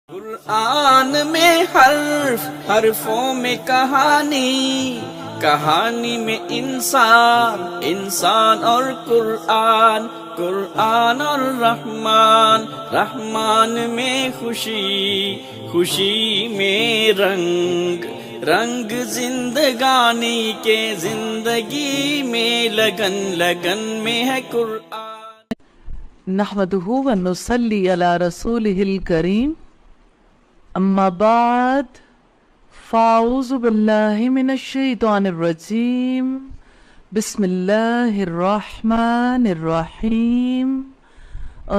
قرآن میں حرفوں میں کہانی، کہانی میں انسان اور قرآن، قرآن اور رحمان میں خوشی میں رنگ زندگانی کے، زندگی میں لگن میں ہے قرآن۔ نحمده ونصلي على رسوله الكريم، اما بعد فاعوذ باللہ من الشیطان الرجیم، بسم اللہ الرحمن الرحیم،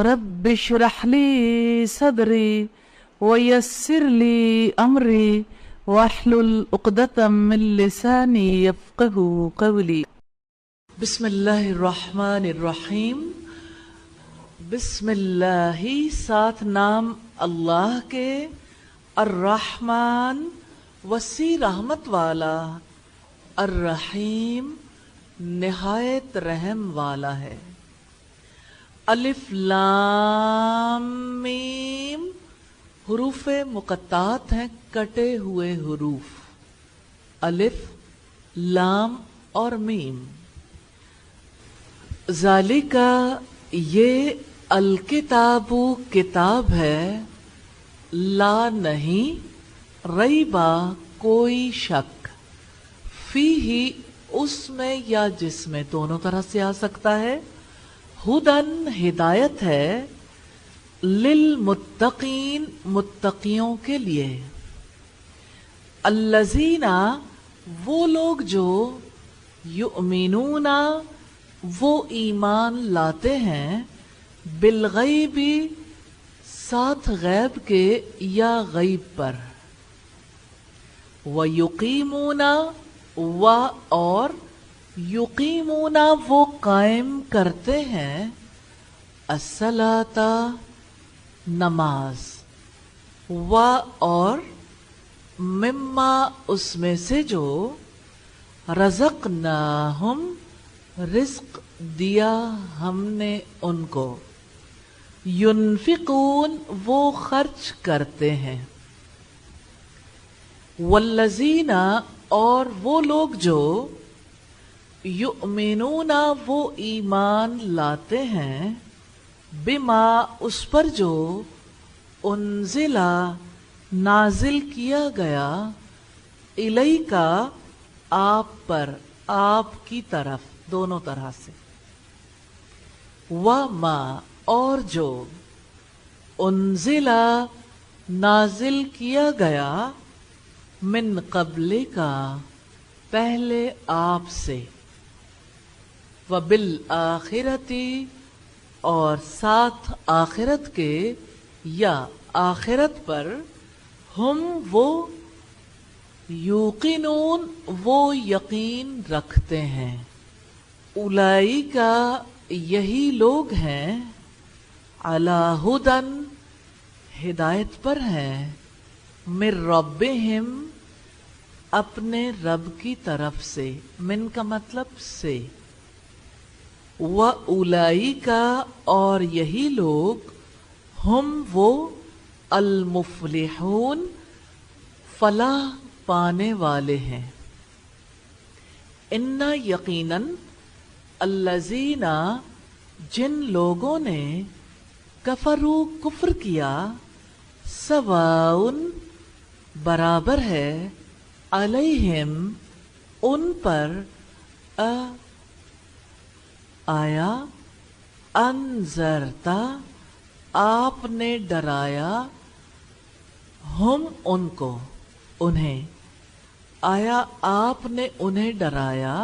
رب اشرح لی صدری ویسر لی امری واحلل عقدۃ من لسانی یفقہوا قولی۔ بسم اللہ الرحمن الرحیم۔ بسم اللہ ساتھ نام اللہ کے، الرحمن وسیع رحمت والا، الرحیم نہایت رحم والا ہے۔ الف لام میم حروف مقطعات ہیں، کٹے ہوئے حروف، الف لام اور میم۔ ذالکہ یہ الکتاب کتاب ہے، لا نہیں، ریبا کوئی شک، فیہ اس میں یا جس میں، دونوں طرح سے آ سکتا ہے، ہدن ہدایت ہے، للمتقین متقیوں کے لیے، الذین وہ لوگ جو، یؤمنون وہ ایمان لاتے ہیں، بالغیب ساتھ غیب کے یا غیب پر، وَيُقِيمُونَ اور یقیمون وہ قائم کرتے ہیں، الصلاۃ نماز، اور مما اس میں سے جو، رزقناہم رزق دیا ہم نے ان کو، ينفقون وہ خرچ کرتے ہیں، والذین اور وہ لوگ جو، یؤمنون وہ ایمان لاتے ہیں، بما اس پر جو، انزل نازل کیا گیا، الیکا آپ پر، آپ کی طرف، دونوں طرح سے، وما اور جو، انزل نازل کیا گیا، من قبل کا پہلے آپ سے، وبالآخرۃ اور ساتھ آخرت کے یا آخرت پر، ہم وہ، یوقنون وہ یقین رکھتے ہیں، اولئک یہی لوگ ہیں، علی ھدی ہدایت پر ہیں، من ربہم اپنے رب کی طرف سے، من کا مطلب سے، وَأُولَئِکَ اور یہی لوگ، ہم وہ، المفلحون فلاح پانے والے ہیں، ان یقیناً، الذین جن لوگوں نے، کفروا کفر کیا، سواء برابر ہے، علیہم ان پر، آیا، انذرتا آپ نے ڈرایا، ہم ان کو، انہیں، آیا آپ نے انہیں ڈرایا،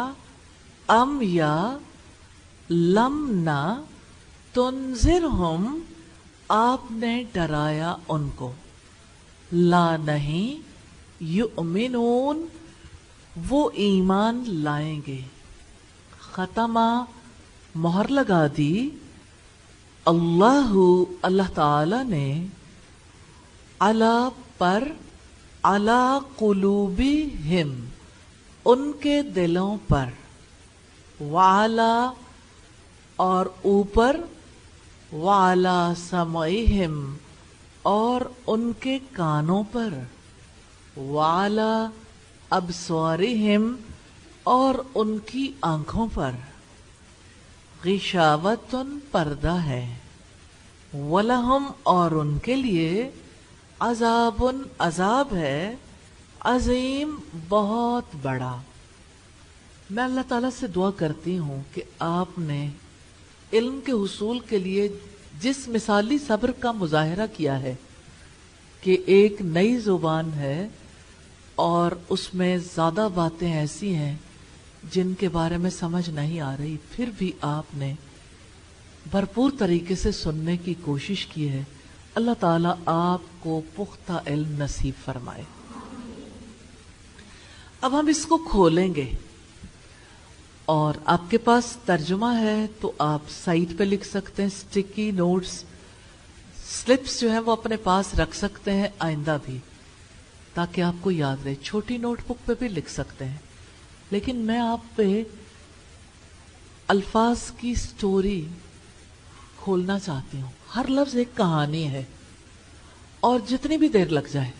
ام یا لم نہ تنذرہم آپ نے ڈرایا ان کو، لا نہیں، یؤمنون وہ ایمان لائیں گے، ختمہ مہر لگا دی، اللہ تعالی نے، علی پر، علی قلوبہم ان کے دلوں پر، وعلی اور اوپر، وعلی سمعہم اور ان کے کانوں پر، وعلی ابصارہم اور ان کی آنکھوں پر، غشاوتن پردہ ہے، وَلَهُمْ اور ان کے لیے، عذابٌ عذاب ہے، عظیم بہت بڑا۔ میں اللہ تعالیٰ سے دعا کرتی ہوں کہ آپ نے علم کے حصول کے لیے جس مثالی صبر کا مظاہرہ کیا ہے کہ ایک نئی زبان ہے اور اس میں زیادہ باتیں ایسی ہیں جن کے بارے میں سمجھ نہیں آ رہی، پھر بھی آپ نے بھرپور طریقے سے سننے کی کوشش کی ہے، اللہ تعالیٰ آپ کو پختہ علم نصیب فرمائے۔ اب ہم اس کو کھولیں گے اور آپ کے پاس ترجمہ ہے تو آپ سائٹ پہ لکھ سکتے ہیں، سٹکی نوٹس سلپس جو ہیں وہ اپنے پاس رکھ سکتے ہیں آئندہ بھی، تاکہ آپ کو یاد رہے۔ چھوٹی نوٹ بک پہ بھی لکھ سکتے ہیں، لیکن میں آپ پہ الفاظ کی سٹوری کھولنا چاہتی ہوں۔ ہر لفظ ایک کہانی ہے، اور جتنی بھی دیر لگ جائے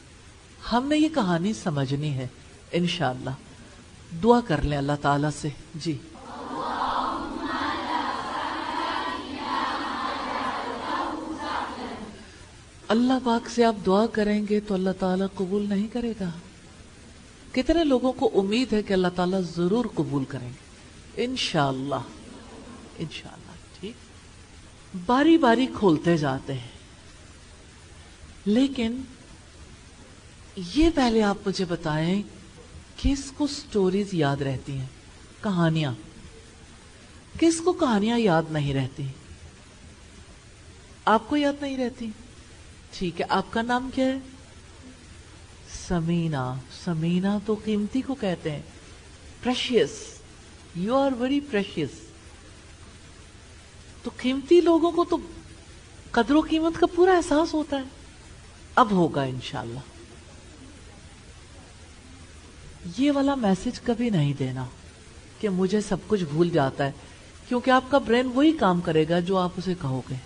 ہم نے یہ کہانی سمجھنی ہے انشاءاللہ۔ دعا کر لیں اللہ تعالیٰ سے۔ جی اللہ پاک سے آپ دعا کریں گے تو اللہ تعالیٰ قبول نہیں کرے گا؟ کتنے لوگوں کو امید ہے کہ اللہ تعالیٰ ضرور قبول کریں گے انشاءاللہ؟ انشاءاللہ۔ ٹھیک، باری باری کھولتے جاتے ہیں، لیکن یہ پہلے آپ مجھے بتائیں، کس کو سٹوریز یاد رہتی ہیں؟ کہانیاں۔ کس کو کہانیاں یاد نہیں رہتی؟ آپ کو یاد نہیں رہتی؟ ٹھیک ہے، آپ کا نام کیا ہے؟ سمینہ۔ سمینہ تو قیمتی کو کہتے ہیں، precious, you are very precious. تو قیمتی لوگوں کو تو قدر و قیمت کا پورا احساس ہوتا ہے، اب ہوگا انشاءاللہ۔ یہ والا میسج کبھی نہیں دینا کہ مجھے سب کچھ بھول جاتا ہے، کیونکہ آپ کا برین وہی کام کرے گا جو آپ اسے کہو گے۔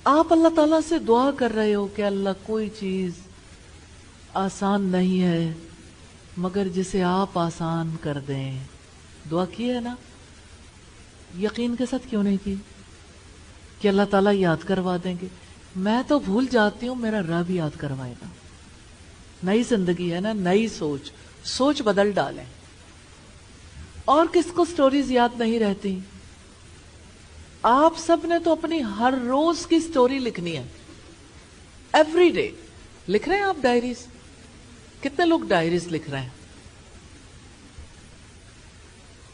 آپ اللہ تعالیٰ سے دعا کر رہے ہو کہ اللہ کوئی چیز آسان نہیں ہے مگر جسے آپ آسان کر دیں۔ دعا کی ہے نا؟ یقین کے ساتھ کیوں نہیں کی کہ اللہ تعالیٰ یاد کروا دیں گے؟ میں تو بھول جاتی ہوں، میرا رب یاد کروائے گا۔ نئی زندگی ہے نا، نئی سوچ، سوچ بدل ڈالیں۔ اور کس کو سٹوریز یاد نہیں رہتی؟ آپ سب نے تو اپنی ہر روز کی سٹوری لکھنی ہے، ایوری ڈے۔ لکھ رہے ہیں آپ ڈائریز؟ کتنے لوگ ڈائریز لکھ رہے ہیں؟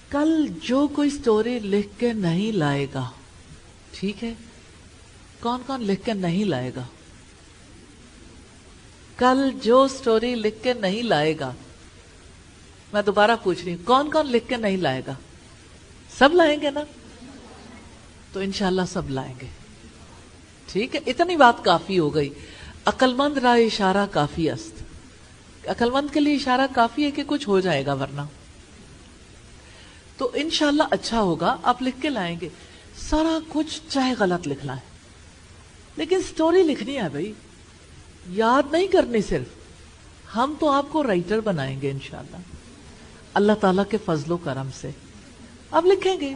کل جو کوئی سٹوری لکھ کے نہیں لائے گا، ٹھیک ہے، کون کون لکھ کے نہیں لائے گا؟ کل جو سٹوری لکھ کے نہیں لائے گا، میں دوبارہ پوچھ رہی ہوں، کون کون لکھ کے نہیں لائے گا؟ سب لائیں گے نا؟ تو انشاءاللہ سب لائیں گے، ٹھیک ہے۔ اتنی بات کافی ہو گئی۔ عقل مند را اشارہ کافی است۔ عقل مند کے لیے اشارہ کافی ہے کہ کچھ ہو جائے گا، ورنہ تو انشاءاللہ اچھا ہوگا۔ آپ لکھ کے لائیں گے سارا کچھ، چاہے غلط لکھنا ہے، لیکن سٹوری لکھنی ہے بھائی، یاد نہیں کرنی صرف۔ ہم تو آپ کو رائٹر بنائیں گے انشاءاللہ، اللہ تعالیٰ کے فضل و کرم سے۔ اب لکھیں گے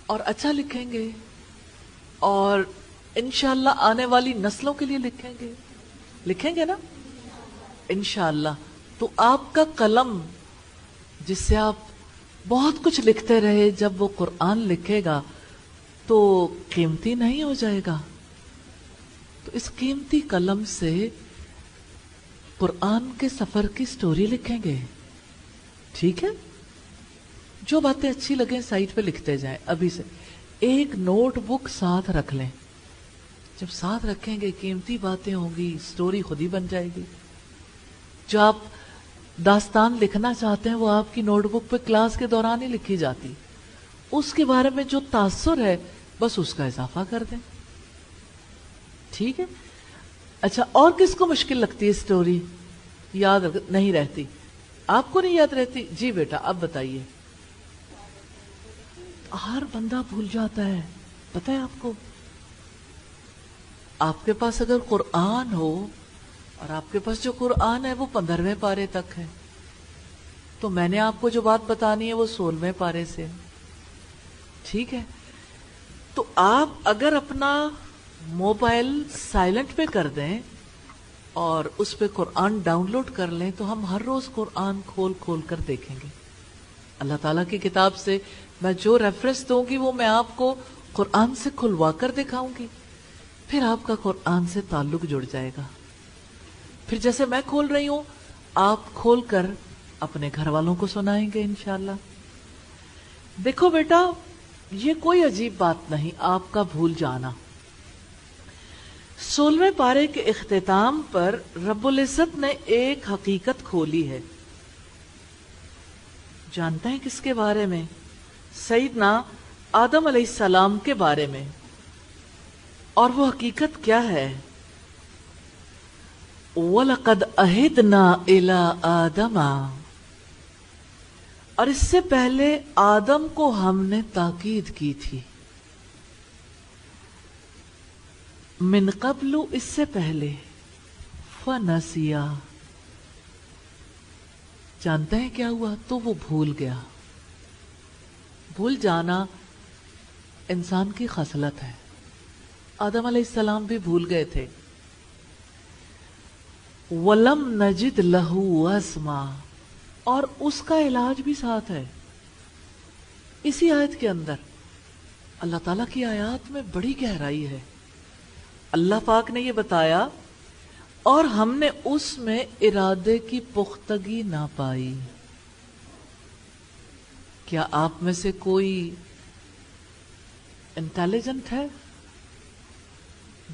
اور اچھا لکھیں گے، اور انشاءاللہ آنے والی نسلوں کے لیے لکھیں گے۔ لکھیں گے نا انشاءاللہ؟ تو آپ کا قلم جس سے آپ بہت کچھ لکھتے رہے، جب وہ قرآن لکھے گا تو قیمتی نہیں ہو جائے گا؟ تو اس قیمتی قلم سے قرآن کے سفر کی سٹوری لکھیں گے، ٹھیک ہے؟ جو باتیں اچھی لگیں سائٹ پہ لکھتے جائیں ابھی سے۔ ایک نوٹ بک ساتھ رکھ لیں، جب ساتھ رکھیں گے قیمتی باتیں ہوں گی، سٹوری خود ہی بن جائے گی۔ جو آپ داستان لکھنا چاہتے ہیں وہ آپ کی نوٹ بک پہ کلاس کے دوران ہی لکھی جاتی، اس کے بارے میں جو تاثر ہے بس اس کا اضافہ کر دیں، ٹھیک ہے؟ اچھا، اور کس کو مشکل لگتی ہے سٹوری یاد نہیں رہتی؟ آپ کو نہیں یاد رہتی؟ جی بیٹا اب بتائیے۔ ہر بندہ بھول جاتا ہے، پتہ ہے آپ کو؟ آپ کے پاس اگر قرآن ہو اور آپ کے پاس جو قرآن ہے وہ 15ویں پارے تک ہے، تو میں نے آپ کو جو بات بتانی ہے وہ 16ویں پارے سے ہے. ٹھیک ہے؟ تو آپ اگر اپنا موبائل سائلنٹ پہ کر دیں اور اس پہ قرآن ڈاؤن لوڈ کر لیں تو ہم ہر روز قرآن کھول کھول کر دیکھیں گے. اللہ تعالیٰ کی کتاب سے میں جو ریفرنس دوں گی وہ میں آپ کو قرآن سے کھلوا کر دکھاؤں گی. پھر آپ کا قرآن سے تعلق جڑ جائے گا. پھر جیسے میں کھول رہی ہوں آپ کھول کر اپنے گھر والوں کو سنائیں گے انشاءاللہ. دیکھو بیٹا، یہ کوئی عجیب بات نہیں آپ کا بھول جانا. 16ویں پارے کے اختتام پر رب العزت نے ایک حقیقت کھولی ہے. جانتے ہیں کس کے بارے میں؟ سیدنا آدم علیہ السلام کے بارے میں. اور وہ حقیقت کیا ہے؟ وَلَقَدْ أَهِدْنَا إِلَىٰ آدَمَ، اور اس سے پہلے آدم کو ہم نے تاکید کی تھی. من قبل، اس سے پہلے. فنسیا، جانتے ہیں کیا ہوا؟ تو وہ بھول گیا. بھول جانا انسان کی خصلت ہے. آدم علیہ السلام بھی بھول گئے تھے. وَلَمْ نَجِدْ لَهُ عَزْمًا، اور اس کا علاج بھی ساتھ ہے. اسی آیت کے اندر اللہ تعالیٰ کی آیات میں بڑی گہرائی ہے. اللہ پاک نے یہ بتایا، اور ہم نے اس میں ارادے کی پختگی نہ پائی. کیا آپ میں سے کوئی انٹیلیجنٹ ہے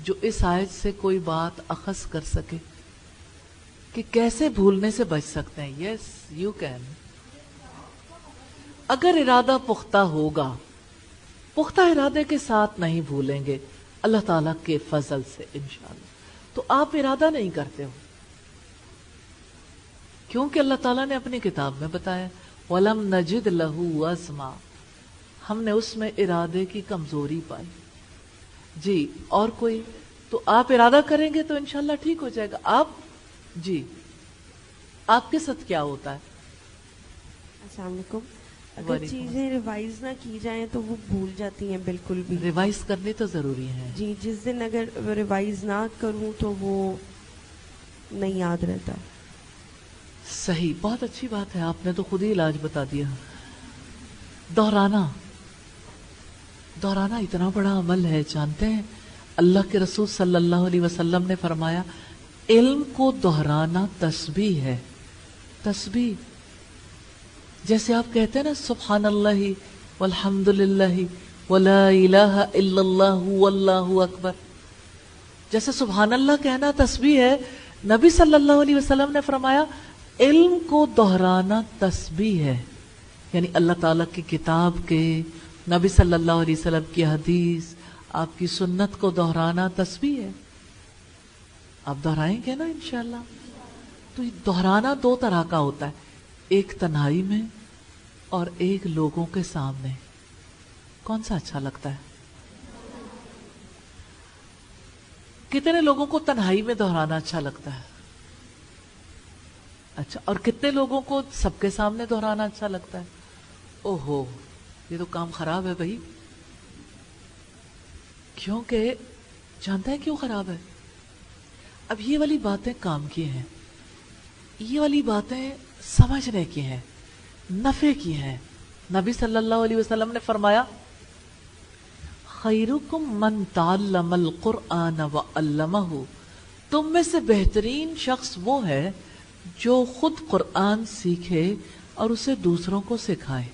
جو اس آیت سے کوئی بات اخذ کر سکے کہ کیسے بھولنے سے بچ سکتے ہیں؟ Yes you can. اگر ارادہ پختہ ہوگا، پختہ ارادے کے ساتھ نہیں بھولیں گے اللہ تعالیٰ کے فضل سے انشاءاللہ. تو آپ ارادہ نہیں کرتے ہو کیونکہ اللہ تعالیٰ نے اپنی کتاب میں بتایا وَلَمْ نَجِدْ لَهُ عَزْمًا، ہم نے اس میں ارادے کی کمزوری پائی. جی اور کوئی؟ تو آپ ارادہ کریں گے تو انشاءاللہ ٹھیک ہو جائے گا. آپ جی آپ کے ساتھ کیا ہوتا ہے؟ السلام علیکم. اگر چیزیں ریوائز نہ کی جائیں تو وہ بھول جاتی ہیں بالکل بھی. ریوائز کرنی تو ضروری ہے. جی جس دن اگر ریوائز نہ کروں تو وہ نہیں یاد رہتا. صحیح، بہت اچھی بات ہے. آپ نے تو خود ہی علاج بتا دیا. دہرانا اتنا بڑا عمل ہے. جانتے ہیں اللہ کے رسول صلی اللہ علیہ وسلم نے فرمایا علم کو دہرانا تسبیح ہے. تسبیح جیسے آپ کہتے ہیں نا سبحان اللہ والحمد للہ ولا الہ الا اللہ واللہ اکبر، جیسے سبحان اللہ کہنا تسبیح ہے. نبی صلی اللہ علیہ وسلم نے فرمایا علم کو دہرانا تسبیح ہے. یعنی اللہ تعالیٰ کی کتاب کے، نبی صلی اللہ علیہ وسلم کی حدیث، آپ کی سنت کو دہرانا تسبیح ہے. آپ دہرائیں گے نا انشاءاللہ. تو یہ دہرانا دو طرح کا ہوتا ہے، ایک تنہائی میں اور ایک لوگوں کے سامنے. کون سا اچھا لگتا ہے؟ کتنے لوگوں کو تنہائی میں دہرانا اچھا لگتا ہے؟ اچھا، اور کتنے لوگوں کو سب کے سامنے دہرانا اچھا لگتا ہے؟ اوہو، یہ تو کام خراب ہے بھائی. کیونکہ جانتے ہیں کیوں خراب ہے؟ اب یہ والی باتیں کام کی ہیں، یہ والی باتیں سمجھنے کی ہیں، نفع کی ہیں. نبی صلی اللہ علیہ وسلم نے فرمایا خیرکم من تعلم القرآن وعلمہ، تم میں سے بہترین شخص وہ ہے جو خود قرآن سیکھے اور اسے دوسروں کو سکھائے.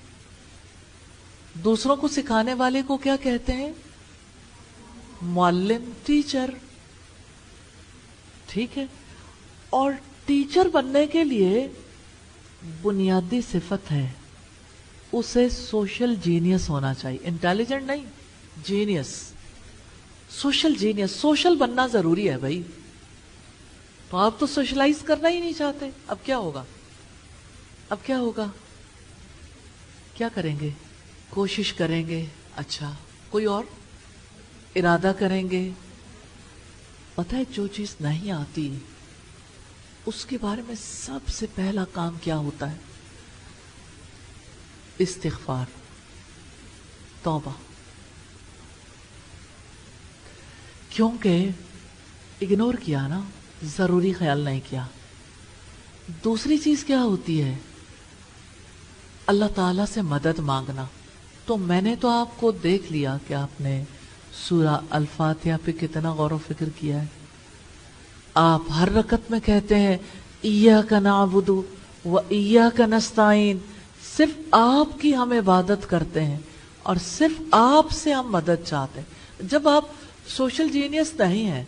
دوسروں کو سکھانے والے کو کیا کہتے ہیں؟ معلم، ٹیچر. ٹھیک ہے. اور ٹیچر بننے کے لیے بنیادی صفت ہے اسے سوشل جینیس ہونا چاہیے. انٹیلیجنٹ نہیں، جینیس، سوشل جینیس. سوشل بننا ضروری ہے بھائی. تو آپ تو سوشلائز کرنا ہی نہیں چاہتے. اب کیا ہوگا؟ کیا کریں گے؟ کوشش کریں گے. اچھا، کوئی اور ارادہ کریں گے. پتہ ہے جو چیز نہیں آتی اس کے بارے میں سب سے پہلا کام کیا ہوتا ہے؟ استغفار، توبہ. کیونکہ اگنور کیا نا، ضروری خیال نہیں کیا. دوسری چیز کیا ہوتی ہے؟ اللہ تعالیٰ سے مدد مانگنا. تو میں نے تو آپ کو دیکھ لیا کہ آپ نے سورہ الفاتحہ پہ کتنا غور و فکر کیا ہے. آپ ہر رکعت میں کہتے ہیں ایاک نعبد و ایاک نستعین، صرف آپ کی ہم عبادت کرتے ہیں اور صرف آپ سے ہم مدد چاہتے ہیں. جب آپ سوشل جینیس نہیں ہیں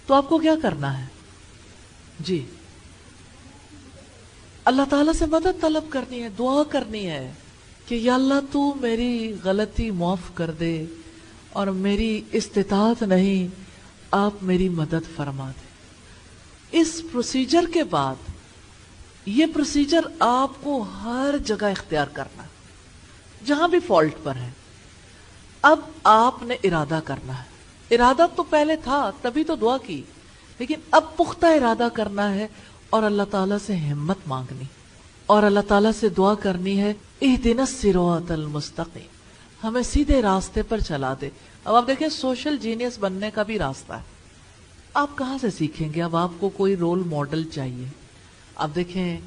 تو آپ کو کیا کرنا ہے؟ جی، اللہ تعالیٰ سے مدد طلب کرنی ہے، دعا کرنی ہے کہ یا اللہ تو میری غلطی معاف کر دے اور میری استطاعت نہیں، آپ میری مدد فرما دے. اس پروسیجر کے بعد یہ پروسیجر آپ کو ہر جگہ اختیار کرنا ہے جہاں بھی فالٹ پر ہے. اب آپ نے ارادہ کرنا ہے. ارادہ تو پہلے تھا تبھی تو دعا کی، لیکن اب پختہ ارادہ کرنا ہے اور اللہ تعالیٰ سے ہمت مانگنی اور اللہ تعالیٰ سے دعا کرنی ہے اہدنا الصراط المستقیم، ہمیں سیدھے راستے پر چلا دے. اب آپ دیکھیں سوشل جینیس بننے کا بھی راستہ ہے. آپ کہاں سے سیکھیں گے؟ اب آپ کو کوئی رول ماڈل چاہیے. آپ دیکھیں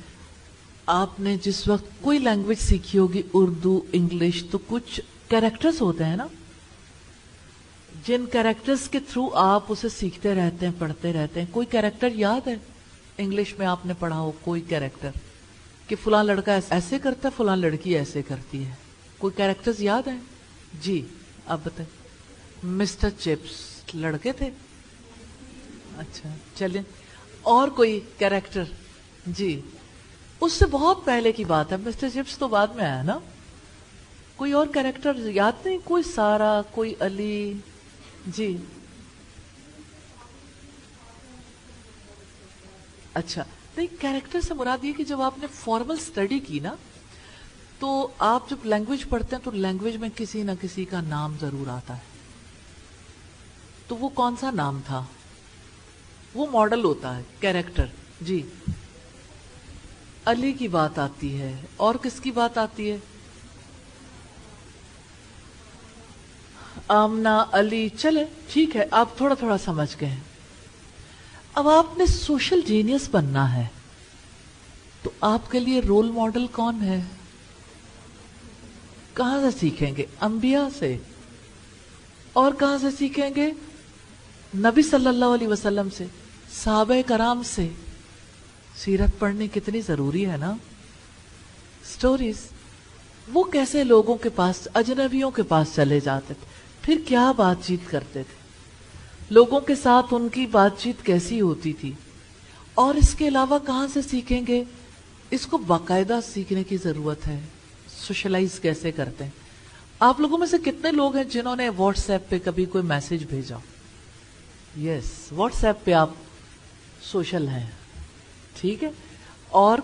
آپ نے جس وقت کوئی لینگویج سیکھی ہوگی، اردو، انگلش، تو کچھ کیریکٹرز ہوتے ہیں نا، جن کیریکٹرز کے تھرو آپ اسے سیکھتے رہتے ہیں، پڑھتے رہتے ہیں. کوئی کیریکٹر یاد ہے انگلش میں آپ نے پڑھا ہو؟ کوئی کیریکٹر کہ فلاں لڑکا ایسے کرتا ہے، فلاں لڑکی ایسے کرتی ہے. کوئی کیریکٹرز یاد ہیں؟ جی آپ بتائیں. مسٹر چپس لڑکے تھے. اچھا چلیں، اور کوئی کیریکٹر؟ جی اس سے بہت پہلے کی بات ہے، مسٹر چپس تو بعد میں آیا نا. کوئی اور کیریکٹر یاد نہیں؟ کوئی سارا، کوئی علی؟ جی اچھا نہیں، کیریکٹر سے مراد یہ کہ جب آپ نے فارمل اسٹڈی کی نا، تو آپ جب لینگویج پڑھتے ہیں تو لینگویج میں کسی نہ کسی کا نام ضرور آتا ہے. تو وہ کون سا نام تھا؟ وہ ماڈل ہوتا ہے کیریکٹر. جی علی کی بات آتی ہے، اور کس کی بات آتی ہے؟ آمنہ، علی. چلے ٹھیک ہے، آپ تھوڑا تھوڑا سمجھ گئے ہیں. اب آپ نے سوشل جینیس بننا ہے تو آپ کے لیے رول ماڈل کون ہے؟ کہاں سے سیکھیں گے؟ انبیاء سے. اور کہاں سے سیکھیں گے؟ نبی صلی اللہ علیہ وسلم سے، صحابہ کرام سے. سیرت پڑھنی کتنی ضروری ہے نا. سٹوریز. وہ کیسے لوگوں کے پاس، اجنبیوں کے پاس چلے جاتے تھے، پھر کیا بات چیت کرتے تھے، لوگوں کے ساتھ ان کی بات چیت کیسی ہوتی تھی. اور اس کے علاوہ کہاں سے سیکھیں گے؟ اس کو باقاعدہ سیکھنے کی ضرورت ہے. سوشلائز کیسے کرتے ہیں؟ آپ لوگوں میں سے کتنے لوگ ہیں جنہوں نے واٹس ایپ پہ کبھی کوئی میسج بھیجا؟ یس، واٹس ایپ پہ آپ سوشل ہیں، ٹھیک ہے. اور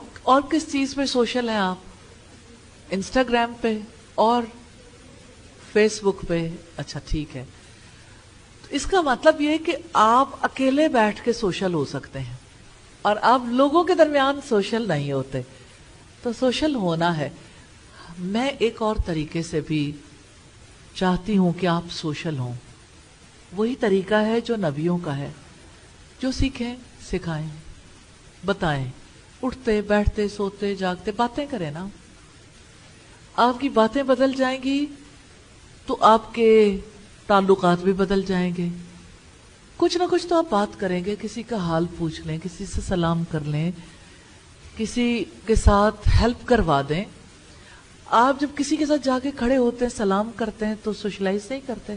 کس چیز پہ سوشل ہیں آپ؟ انسٹاگرام پہ اور فیس بک پہ. اچھا ٹھیک ہے. اس کا مطلب یہ کہ آپ اکیلے بیٹھ کے سوشل ہو سکتے ہیں اور آپ لوگوں کے درمیان سوشل نہیں ہوتے. تو سوشل ہونا ہے. میں ایک اور طریقے سے بھی چاہتی ہوں کہ آپ سوشل ہوں. وہی طریقہ ہے جو نبیوں کا ہے، جو سیکھیں، سکھائیں، بتائیں. اٹھتے بیٹھتے سوتے جاگتے باتیں کریں نا. آپ کی باتیں بدل جائیں گی تو آپ کے تعلقات بھی بدل جائیں گے. کچھ نہ کچھ تو آپ بات کریں گے، کسی کا حال پوچھ لیں، کسی سے سلام کر لیں، کسی کے ساتھ ہیلپ کروا دیں. آپ جب کسی کے ساتھ جا کے کھڑے ہوتے ہیں، سلام کرتے ہیں تو سوشلائز نہیں کرتے.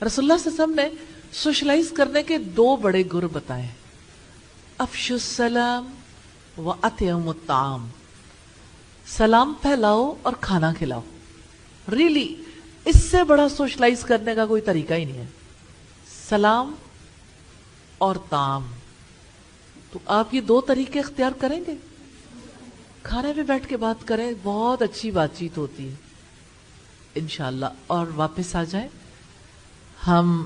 رسول اللہ صلی اللہ علیہ وسلم نے سوشلائز کرنے کے 2 بڑے گر بتائے ہیں: افشوا السلام و اطعموا الطعام. سلام پھیلاؤ اور کھانا کھلاؤ. ریلی اس سے بڑا سوشلائز کرنے کا کوئی طریقہ ہی نہیں ہے. سلام اور طعام. تو آپ یہ 2 طریقے اختیار کریں گے. کھانے پہ بیٹھ کے بات کریں، بہت اچھی بات چیت ہوتی ہے انشاءاللہ. اور واپس آ جائیں. ہم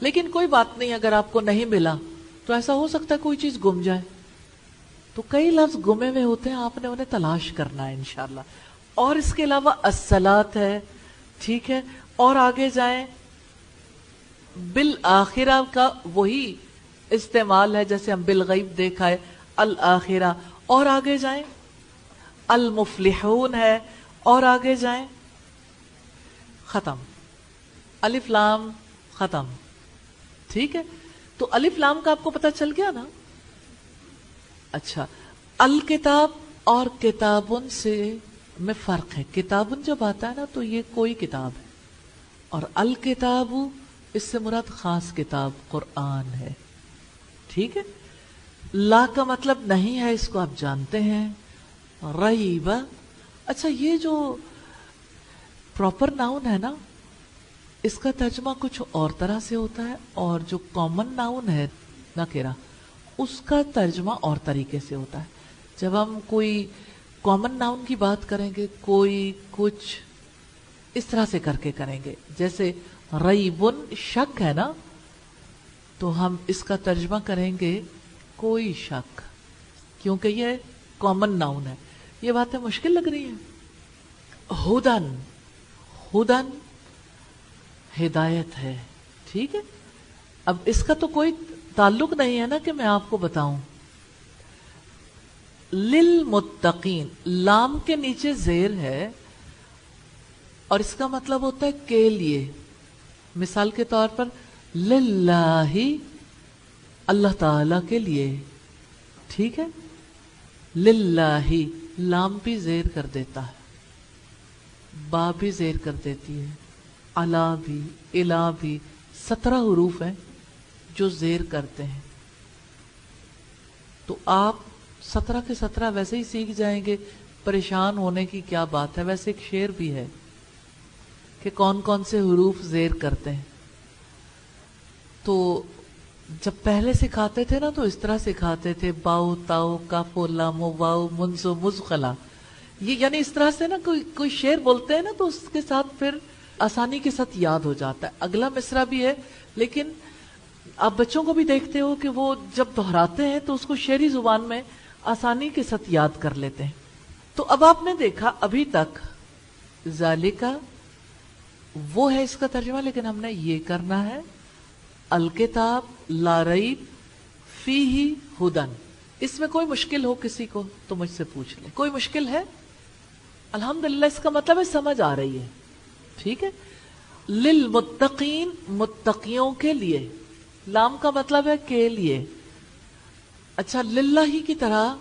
لیکن کوئی بات نہیں، اگر آپ کو نہیں ملا تو ایسا ہو سکتا ہے کوئی چیز گم جائے. تو کئی لفظ گمے ہوئے ہوتے ہیں، آپ نے انہیں تلاش کرنا ہے انشاءاللہ. اور اس کے علاوہ الصلاۃ ہے، ٹھیک ہے. اور آگے جائیں، بالآخرہ کا وہی استعمال ہے جیسے ہم بالغیب دیکھا ہے، الآخرہ. اور آگے جائیں، المفلحون ہے. اور آگے جائیں، ختم. الف لام ختم. ٹھیک ہے، تو الف لام کا آپ کو پتہ چل گیا نا. اچھا، الکتاب اور کتابن سے میں فرق ہے. کتابن جب آتا ہے نا تو یہ کوئی کتاب ہے، اور الکتاب اس سے مراد خاص کتاب قرآن ہے. ٹھیک ہے، لا کا مطلب نہیں ہے، اس کو آپ جانتے ہیں. ریب، اچھا یہ جو پراپر ناؤن ہے نا، اس کا ترجمہ کچھ اور طرح سے ہوتا ہے، اور جو کامن ناؤن ہے نکرہ، اس کا ترجمہ اور طریقے سے ہوتا ہے. جب ہم کوئی کامن ناؤن کی بات کریں گے، کوئی کچھ اس طرح سے کر کے کریں گے، جیسے ریبن شک ہے نا، تو ہم اس کا ترجمہ کریں گے کوئی شک، کیونکہ یہ کامن ناؤن ہے. یہ باتیں مشکل لگ رہی ہیں. ہدن، ہدن ہدایت ہے. ٹھیک ہے، اب اس کا تو کوئی تعلق نہیں ہے نا کہ میں آپ کو بتاؤں. للمتقین، لام کے نیچے زیر ہے اور اس کا مطلب ہوتا ہے کے لیے. مثال کے طور پر للہ، اللہ تعالی کے لیے. ٹھیک ہے، للہ، لام بھی زیر کر دیتا ہے، با بھی زیر کر دیتی ہے، علا بھی، الا بھی. 17 حروف ہیں جو زیر کرتے ہیں. تو آپ 17 کے 17 ویسے ہی سیکھ جائیں گے، پریشان ہونے کی کیا بات ہے. ویسے ایک شعر بھی ہے کہ کون کون سے حروف زیر کرتے ہیں. تو جب پہلے سکھاتے تھے نا تو اس طرح سکھاتے تھے، باؤ تاؤ کاف و لام و واؤ منز و مزخلا. یہ یعنی اس طرح سے نا کوئی شعر بولتے ہیں نا تو اس کے ساتھ پھر آسانی کے ساتھ یاد ہو جاتا ہے. اگلا مصرع بھی ہے، لیکن آپ بچوں کو بھی دیکھتے ہو کہ وہ جب دہراتے ہیں تو اس کو شعری زبان میں آسانی کے ساتھ یاد کر لیتے ہیں. تو اب آپ نے دیکھا ابھی تک ذالکا وہ ہے اس کا ترجمہ، لیکن ہم نے یہ کرنا ہے الکتاب لا ریب فیہ ہدن. اس میں کوئی مشکل ہو کسی کو تو مجھ سے پوچھ لے. کوئی مشکل ہے؟ الحمدللہ اس کا مطلب ہے سمجھ آ رہی ہے. ٹھیک ہے، للمتقین، متقیوں کے لیے. لام کا مطلب ہے کے لیے. اچھا، للہ ہی کی طرح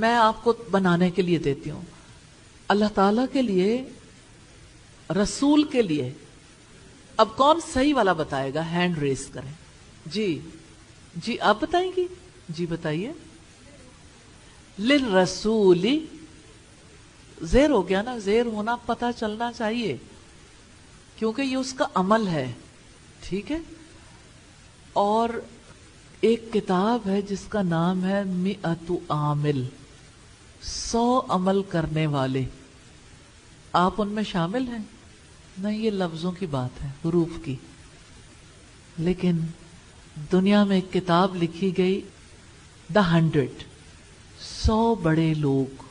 میں آپ کو بنانے کے لیے دیتی ہوں، اللہ تعالی کے لیے، رسول کے لیے. اب کون صحیح والا بتائے گا؟ ہینڈ ریز کریں. جی جی آپ بتائیں گی؟ جی بتائیے. للرسول، زیر ہو گیا نا، زیر ہونا پتہ چلنا چاہیے کیونکہ یہ اس کا عمل ہے. ٹھیک ہے، اور ایک کتاب ہے جس کا نام ہے مئۃ عامل، 100 عمل کرنے والے. آپ ان میں شامل ہیں؟ نہیں، یہ لفظوں کی بات ہے، حروف کی. لیکن دنیا میں ایک کتاب لکھی گئی، دا 100 بڑے لوگ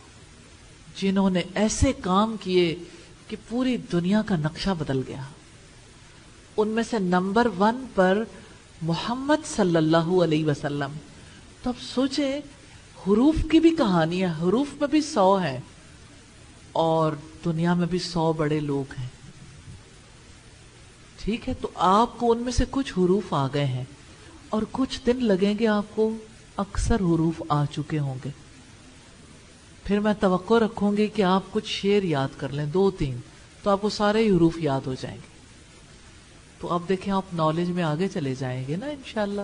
جنہوں نے ایسے کام کیے کہ پوری دنیا کا نقشہ بدل گیا. ان میں سے نمبر 1 پر محمد صلی اللہ علیہ وسلم. تو اب سوچیں، حروف کی بھی کہانی ہے، حروف میں بھی 100 ہیں اور دنیا میں بھی 100 بڑے لوگ ہیں. ٹھیک ہے، تو آپ کو ان میں سے کچھ حروف آ گئے ہیں اور کچھ دن لگیں گے آپ کو، اکثر حروف آ چکے ہوں گے. پھر میں توقع رکھوں گی کہ آپ کچھ شعر یاد کر لیں 2-3، تو آپ کو سارے ہی حروف یاد ہو جائیں گے. تو اب دیکھیں آپ نالج میں آگے چلے جائیں گے نا انشاءاللہ.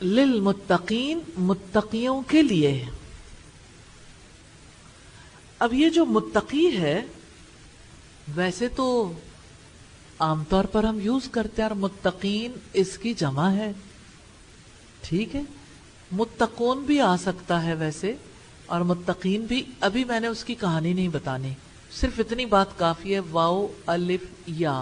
للمتقین، متقیوں کے لیے. اب یہ جو متقی ہے ویسے تو عام طور پر ہم یوز کرتے ہیں، اور متقین اس کی جمع ہے. ٹھیک ہے، متقون بھی آ سکتا ہے ویسے، اور متقین بھی. ابھی میں نے اس کی کہانی نہیں بتانی، صرف اتنی بات کافی ہے، واو الف یا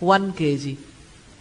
1 kg,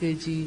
kg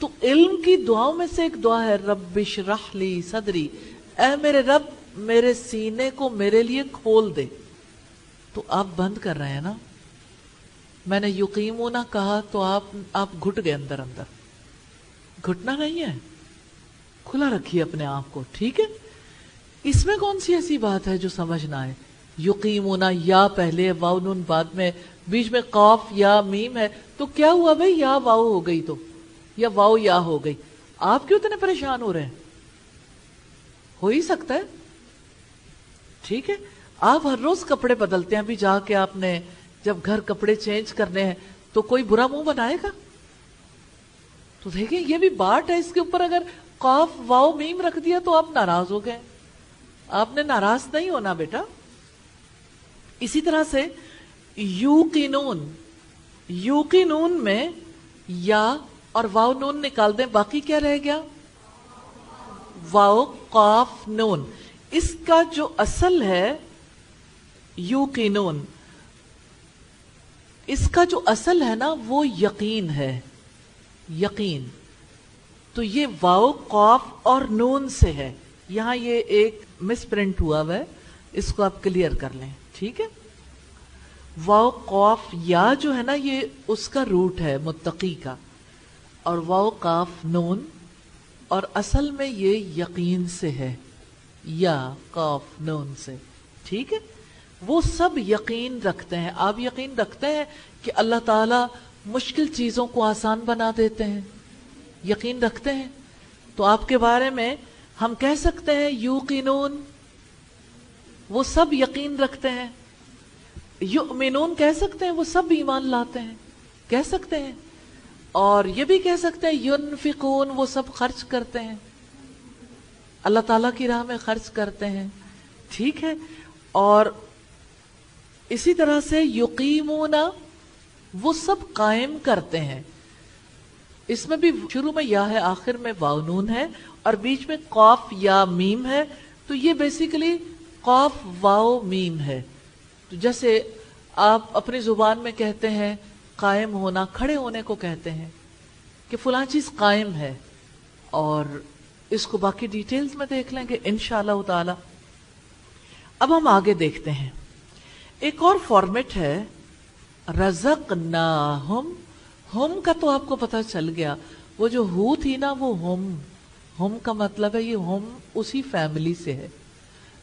تو علم کی دعاؤں میں سے ایک دعا ہے رب اشرح لی صدری، اے میرے رب میرے سینے کو میرے لیے کھول دے. تو آپ بند کر رہے ہیں نا. میں نے یقیمون کہا تو آپ گھٹ گئے اندر اندر. گھٹنا نہیں ہے، کھلا رکھیے اپنے آپ کو. ٹھیک ہے، اس میں کون سی ایسی بات ہے جو سمجھ نہ آئے؟ یقیمون یا پہلے، واو نون بعد میں، بیچ میں قاف یا میم ہے. تو کیا ہوا بھائی؟ یا واو ہو گئی تو، یا واو یا ہو گئی. آپ کیوں اتنے پریشان ہو رہے ہیں؟ ہو ہی سکتا ہے. ٹھیک ہے، آپ ہر روز کپڑے بدلتے ہیں. ابھی جا کے آپ نے جب گھر کپڑے چینج کرنے ہیں تو کوئی برا منہ بنائے گا؟ تو دیکھیں یہ بھی بات ہے. اس کے اوپر اگر قاف واو میم رکھ دیا تو آپ ناراض ہو گئے. آپ نے ناراض نہیں ہونا بیٹا. اسی طرح سے یوقنون، یوقنون میں یا اور واو نون نکال دیں، باقی کیا رہ گیا؟ واو قاف نون. اس کا جو اصل ہے یوقنون، اس کا جو اصل ہے نا وہ یقین ہے. یقین. تو یہ واو قاف اور نون سے ہے. یہاں یہ ایک مس پرنٹ ہوا ہے، اس کو آپ کلیئر کر لیں. ٹھیک ہے، واو قاف یا جو ہے نا یہ اس کا روٹ ہے متقی کا، اور واو قاف نون، اور اصل میں یہ یقین سے ہے، یا قاف نون سے. ٹھیک ہے، وہ سب یقین رکھتے ہیں. آپ یقین رکھتے ہیں کہ اللہ تعالی مشکل چیزوں کو آسان بنا دیتے ہیں؟ یقین رکھتے ہیں؟ تو آپ کے بارے میں ہم کہہ سکتے ہیں یوقنون، وہ سب یقین رکھتے ہیں. یؤمنون کہہ سکتے ہیں وہ سب ایمان لاتے ہیں، کہہ سکتے ہیں. اور یہ بھی کہہ سکتے ہیں ینفقون، وہ سب خرچ کرتے ہیں، اللہ تعالیٰ کی راہ میں خرچ کرتے ہیں. ٹھیک ہے، اور اسی طرح سے یقیمون، وہ سب قائم کرتے ہیں. اس میں بھی شروع میں یا ہے، آخر میں واو نون ہے، اور بیچ میں قاف یا میم ہے. تو یہ بیسیکلی قاف واو میم ہے. تو جیسے آپ اپنی زبان میں کہتے ہیں قائم ہونا، کھڑے ہونے کو کہتے ہیں کہ فلاں چیز قائم ہے. اور اس کو باقی ڈیٹیلز میں دیکھ لیں گے انشاءاللہ تعالی. اب ہم آگے دیکھتے ہیں. ایک اور فارمیٹ ہے رزقناہم. ہم کا تو آپ کو پتہ چل گیا، وہ جو ہو تھی نا وہ ہم کا مطلب ہے یہ ہم اسی فیملی سے ہے.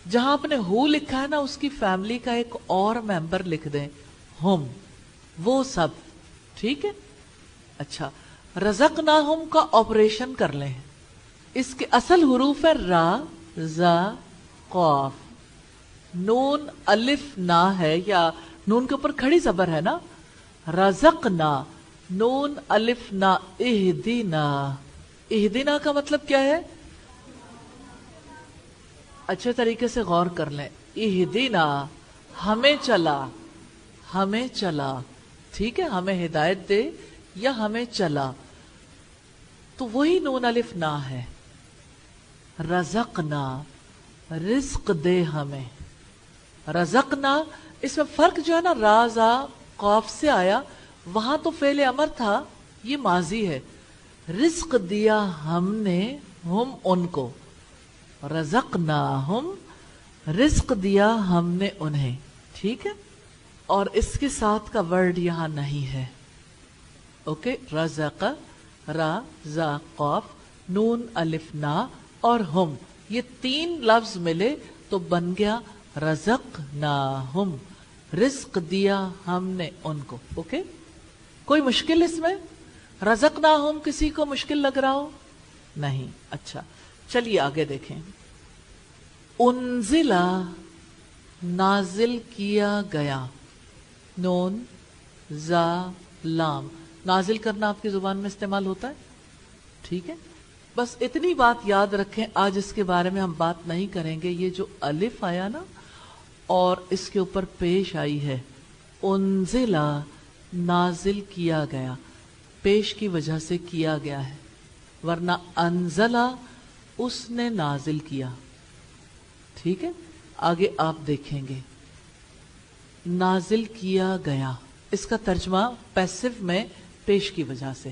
جہاں آپ نے ہو لکھا ہے نا اس کی فیملی کا ایک اور ممبر لکھ دیں ہم، وہ سب. ٹھیک ہے، اچھا رزقناہم کا آپریشن کر لیں. اس کے اصل حروف ہے را زا قاف. نون الف نا ہے، یا نون کے اوپر کھڑی زبر ہے نا. رزقنا، نون الف نا. اہدینا، اہدینا کا مطلب کیا ہے؟ اچھے طریقے سے غور کر لیں. اہدینا ہمیں چلا، ہمیں چلا. ٹھیک ہے، ہمیں ہدایت دے یا ہمیں چلا. تو وہی نون الف نا ہے. رزقنا، رزق دے ہمیں. رزقنا، اس میں فرق جو ہے نا رازا قاف سے آیا، وہاں تو فعل امر تھا، یہ ماضی ہے. رزق دیا ہم نے ہم ان کو. رزقناہم، رزق دیا ہم نے انہیں. ٹھیک ہے، اور اس کے ساتھ کا ورڈ یہاں نہیں ہے. اوکے، رزق، را زا قاف، نون الف نا اور ہم، یہ تین لفظ ملے تو بن گیا رزقناہم. رزق دیا ہم نے ان کو. اوکے، کوئی مشکل اس میں؟ رزقناہم کسی کو مشکل لگ رہا ہو؟ نہیں. اچھا چلیے آگے دیکھیں. انزلہ، نازل کیا گیا. نون زا لام، نازل کرنا آپ کی زبان میں استعمال ہوتا ہے. ٹھیک ہے، بس اتنی بات یاد رکھیں، آج اس کے بارے میں ہم بات نہیں کریں گے. یہ جو الف آیا نا اور اس کے اوپر پیش آئی ہے انزلہ، نازل کیا گیا، پیش کی وجہ سے کیا گیا ہے، ورنہ انزلہ اس نے نازل کیا. ٹھیک ہے، آگے آپ دیکھیں گے. نازل کیا گیا، اس کا ترجمہ پیسو میں پیش کی وجہ سے.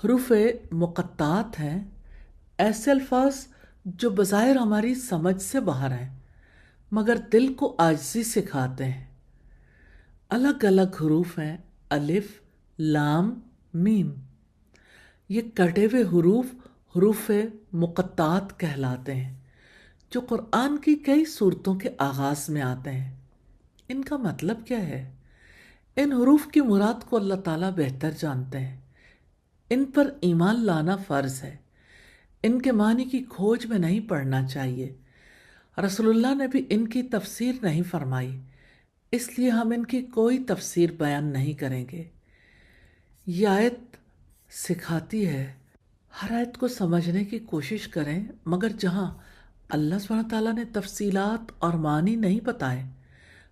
حروف مقطعات ہیں ایسے الفاظ جو بظاہر ہماری سمجھ سے باہر ہیں مگر دل کو عاجزی سکھاتے ہیں۔ الگ الگ حروف ہیں الف، لام، میم۔ یہ کٹے ہوئے حروف حروف مقطعات کہلاتے ہیں جو قرآن کی کئی سورتوں کے آغاز میں آتے ہیں۔ ان کا مطلب کیا ہے؟ ان حروف کی مراد کو اللہ تعالیٰ بہتر جانتے ہیں۔ ان پر ایمان لانا فرض ہے۔ ان کے معنی کی کھوج میں نہیں پڑنا چاہیے۔ رسول اللہ نے بھی ان کی تفسیر نہیں فرمائی، اس لیے ہم ان کی کوئی تفسیر بیان نہیں کریں گے۔ یہ آیت سکھاتی ہے ہر آیت کو سمجھنے کی کوشش کریں، مگر جہاں اللہ سبحانہ تعالیٰ نے تفصیلات اور معنی نہیں بتائے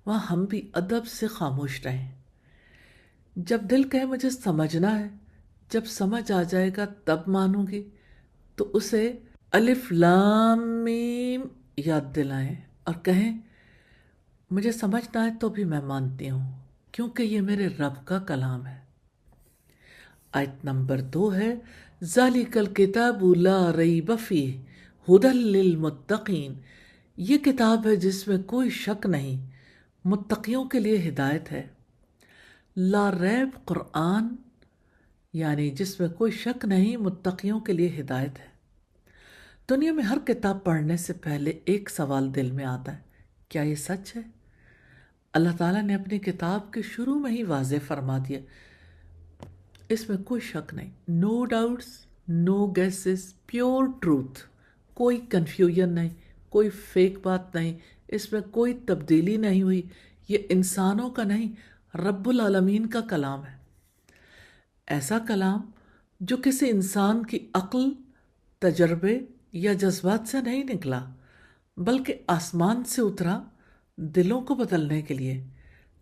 وہاں ہم بھی ادب سے خاموش رہیں۔ جب دل کہے مجھے سمجھنا ہے، جب سمجھ آ جائے گا تب مانوں گی، تو اسے الف لام میم یاد دلائیں اور کہیں مجھے سمجھنا ہے تو بھی میں مانتی ہوں کیونکہ یہ میرے رب کا کلام ہے۔ آیت نمبر 2 ہے ذالک الکتاب لا ریب فیہ ھدی للمتقین۔ یہ کتاب ہے جس میں کوئی شک نہیں، متقیوں کے لیے ہدایت ہے۔ لا ریب قرآن یعنی جس میں کوئی شک نہیں، متقیوں کے لیے ہدایت ہے۔ دنیا میں ہر کتاب پڑھنے سے پہلے ایک سوال دل میں آتا ہے، کیا یہ سچ ہے؟ اللہ تعالیٰ نے اپنی کتاب کے شروع میں ہی واضح فرما دیا، اس میں کوئی شک نہیں، نو ڈاؤٹس، نو گیسز، پیور ٹروتھ، کوئی کنفیوژن نہیں، کوئی فیک بات نہیں، اس میں کوئی تبدیلی نہیں ہوئی، یہ انسانوں کا نہیں، رب العالمین کا کلام ہے۔ ایسا کلام جو کسی انسان کی عقل، تجربے یا جذبات سے نہیں نکلا بلکہ آسمان سے اترا دلوں کو بدلنے کے لیے۔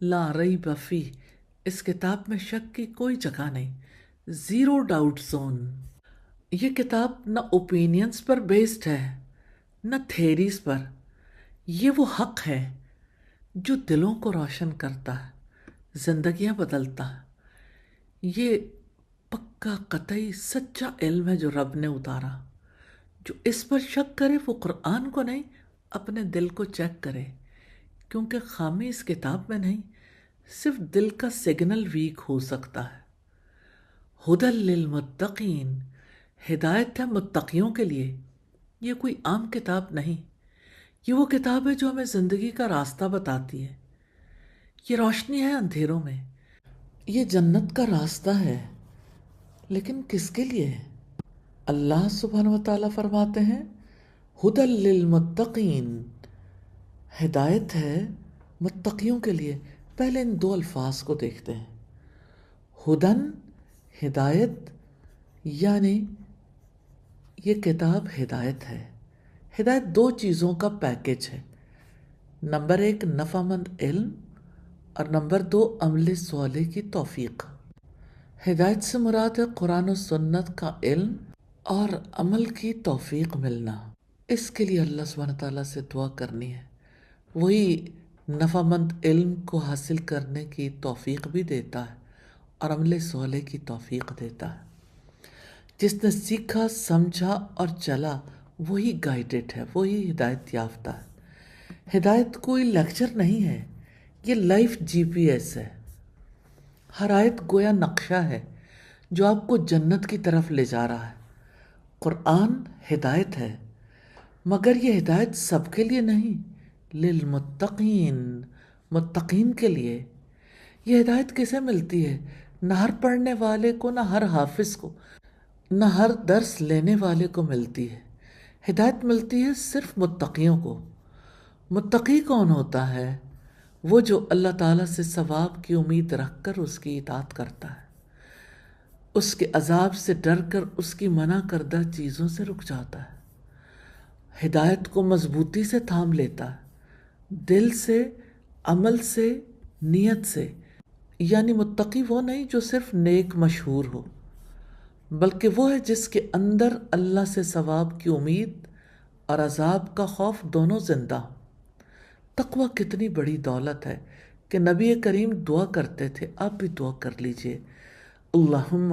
لا ریب فیہ، اس کتاب میں شک کی کوئی جگہ نہیں، زیرو ڈاؤٹ زون۔ یہ کتاب نہ اوپینینز پر بیسڈ ہے نہ تھیریز پر، یہ وہ حق ہے جو دلوں کو روشن کرتا ہے، زندگیاں بدلتا ہے۔ یہ پکا قطعی سچا علم ہے جو رب نے اتارا۔ جو اس پر شک کرے وہ قرآن کو نہیں اپنے دل کو چیک کرے، کیونکہ خامی اس کتاب میں نہیں، صرف دل کا سگنل ویک ہو سکتا ہے۔ ھدی للمتقین، ہدایت ہے متقیوں کے لیے۔ یہ کوئی عام کتاب نہیں، یہ وہ کتاب ہے جو ہمیں زندگی کا راستہ بتاتی ہے۔ یہ روشنی ہے اندھیروں میں، یہ جنت کا راستہ ہے، لیکن کس کے لیے؟ اللہ سبحانہ و تعالیٰ فرماتے ہیں ھدی للمتقین، ہدایت ہے متقیوں کے لیے۔ پہلے ان دو الفاظ کو دیکھتے ہیں، ھدن ہدایت، یعنی یہ کتاب ہدایت ہے۔ ہدایت دو چیزوں کا پیکج ہے، نمبر 1 نفع مند علم اور نمبر 2 عمل صالح کی توفیق۔ ہدایت سے مراد ہے قرآن و سنت کا علم اور عمل کی توفیق ملنا۔ اس کے لیے اللہ سبحانہ تعالیٰ سے دعا کرنی ہے، وہی نفع مند علم کو حاصل کرنے کی توفیق بھی دیتا ہے اور عمل صالح کی توفیق دیتا ہے۔ جس نے سیکھا، سمجھا اور چلا وہی گائیڈڈ ہے، وہی ہدایت یافتہ ہے۔ ہدایت کوئی لیکچر نہیں ہے، یہ لائف جی پی ایس ہے۔ ہر آیت گویا نقشہ ہے جو آپ کو جنت کی طرف لے جا رہا ہے۔ قرآن ہدایت ہے، مگر یہ ہدایت سب کے لیے نہیں، للمتقین، متقین کے لیے۔ یہ ہدایت کسے ملتی ہے؟ نہ ہر پڑھنے والے کو، نہ ہر حافظ کو، نہ ہر درس لینے والے کو ملتی ہے۔ ہدایت ملتی ہے صرف متقیوں کو۔ متقی کون ہوتا ہے؟ وہ جو اللہ تعالیٰ سے ثواب کی امید رکھ کر اس کی اطاعت کرتا ہے، اس کے عذاب سے ڈر کر اس کی منع کردہ چیزوں سے رک جاتا ہے، ہدایت کو مضبوطی سے تھام لیتا ہے، دل سے، عمل سے، نیت سے۔ یعنی متقی وہ نہیں جو صرف نیک مشہور ہو، بلکہ وہ ہے جس کے اندر اللہ سے ثواب کی امید اور عذاب کا خوف دونوں زندہ ہوں۔ تقویٰ کتنی بڑی دولت ہے کہ نبی کریم دعا کرتے تھے، آپ بھی دعا کر لیجئے، اللہم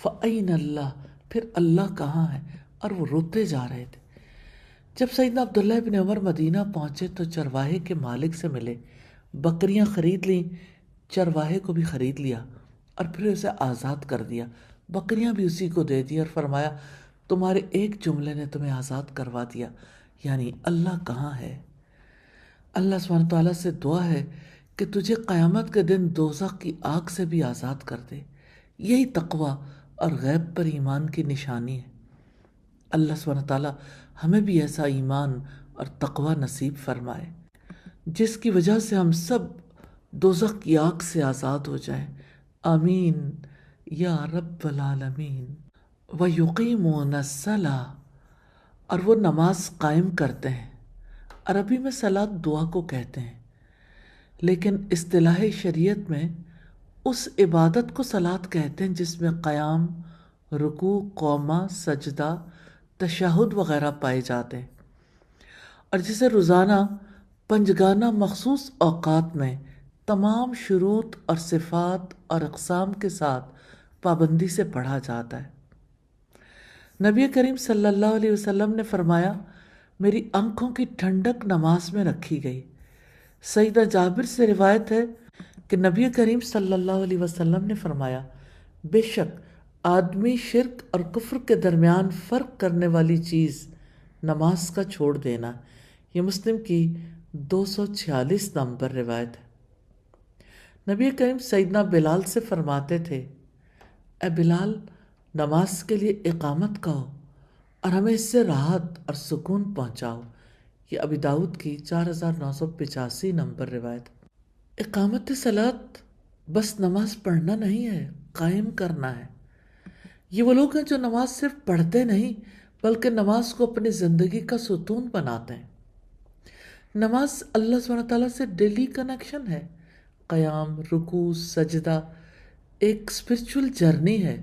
فَأَيْنَ اللہ، پھر اللہ کہاں ہے؟ اور وہ روتے جا رہے تھے۔ جب سیدنا عبداللہ ابن عمر مدینہ پہنچے تو چرواہے کے مالک سے ملے، بکریاں خرید لیں، چرواہے کو بھی خرید لیا اور پھر اسے آزاد کر دیا، بکریاں بھی اسی کو دے دی اور فرمایا تمہارے ایک جملے نے تمہیں آزاد کروا دیا، یعنی اللہ کہاں ہے؟ اللہ سبحانہ تعالیٰ سے دعا ہے کہ تجھے قیامت کے دن دوزخ کی آگ سے بھی آزاد کر دے۔ یہی تقوی اور غیب پر ایمان کی نشانی ہے۔ اللہ سبحانہ تعالیٰ ہمیں بھی ایسا ایمان اور تقوی نصیب فرمائے جس کی وجہ سے ہم سب دوزخ کی آگ سے آزاد ہو جائیں، آمین یا رب العالمین۔ وَيُقِيمُونَ الصَّلَاةَ، اور وہ نماز قائم کرتے ہیں۔ عربی میں صلاۃ دعا کو کہتے ہیں، لیکن اصطلاح شریعت میں اس عبادت کو صلاۃ کہتے ہیں جس میں قیام، رکوع، قومہ، سجدہ، تشہد وغیرہ پائے جاتے ہیں، اور جسے روزانہ پنجگانہ مخصوص اوقات میں تمام شروط اور صفات اور اقسام کے ساتھ پابندی سے پڑھا جاتا ہے۔ نبی کریم صلی اللہ علیہ وسلم نے فرمایا میری آنکھوں کی ٹھنڈک نماز میں رکھی گئی۔ سیدہ جابر سے روایت ہے کہ نبی کریم صلی اللہ علیہ وسلم نے فرمایا بے شک آدمی شرک اور کفر کے درمیان فرق کرنے والی چیز نماز کا چھوڑ دینا۔ یہ مسلم کی 246 نمبر روایت ہے۔ نبی کریم سیدنا بلال سے فرماتے تھے اے بلال، نماز کے لیے اقامت کہو اور ہمیں اس سے راحت اور سکون پہنچاؤ۔ یہ ابی داؤد کی 4985 نمبر روایت۔ اقامت صلاۃ بس نماز پڑھنا نہیں ہے، قائم کرنا ہے۔ یہ وہ لوگ ہیں جو نماز صرف پڑھتے نہیں بلکہ نماز کو اپنی زندگی کا ستون بناتے ہیں۔ نماز اللہ سبحانہ تعالیٰ سے ڈیلی کنیکشن ہے۔ قیام، رکوع، سجدہ ایک اسپرچول جرنی ہے۔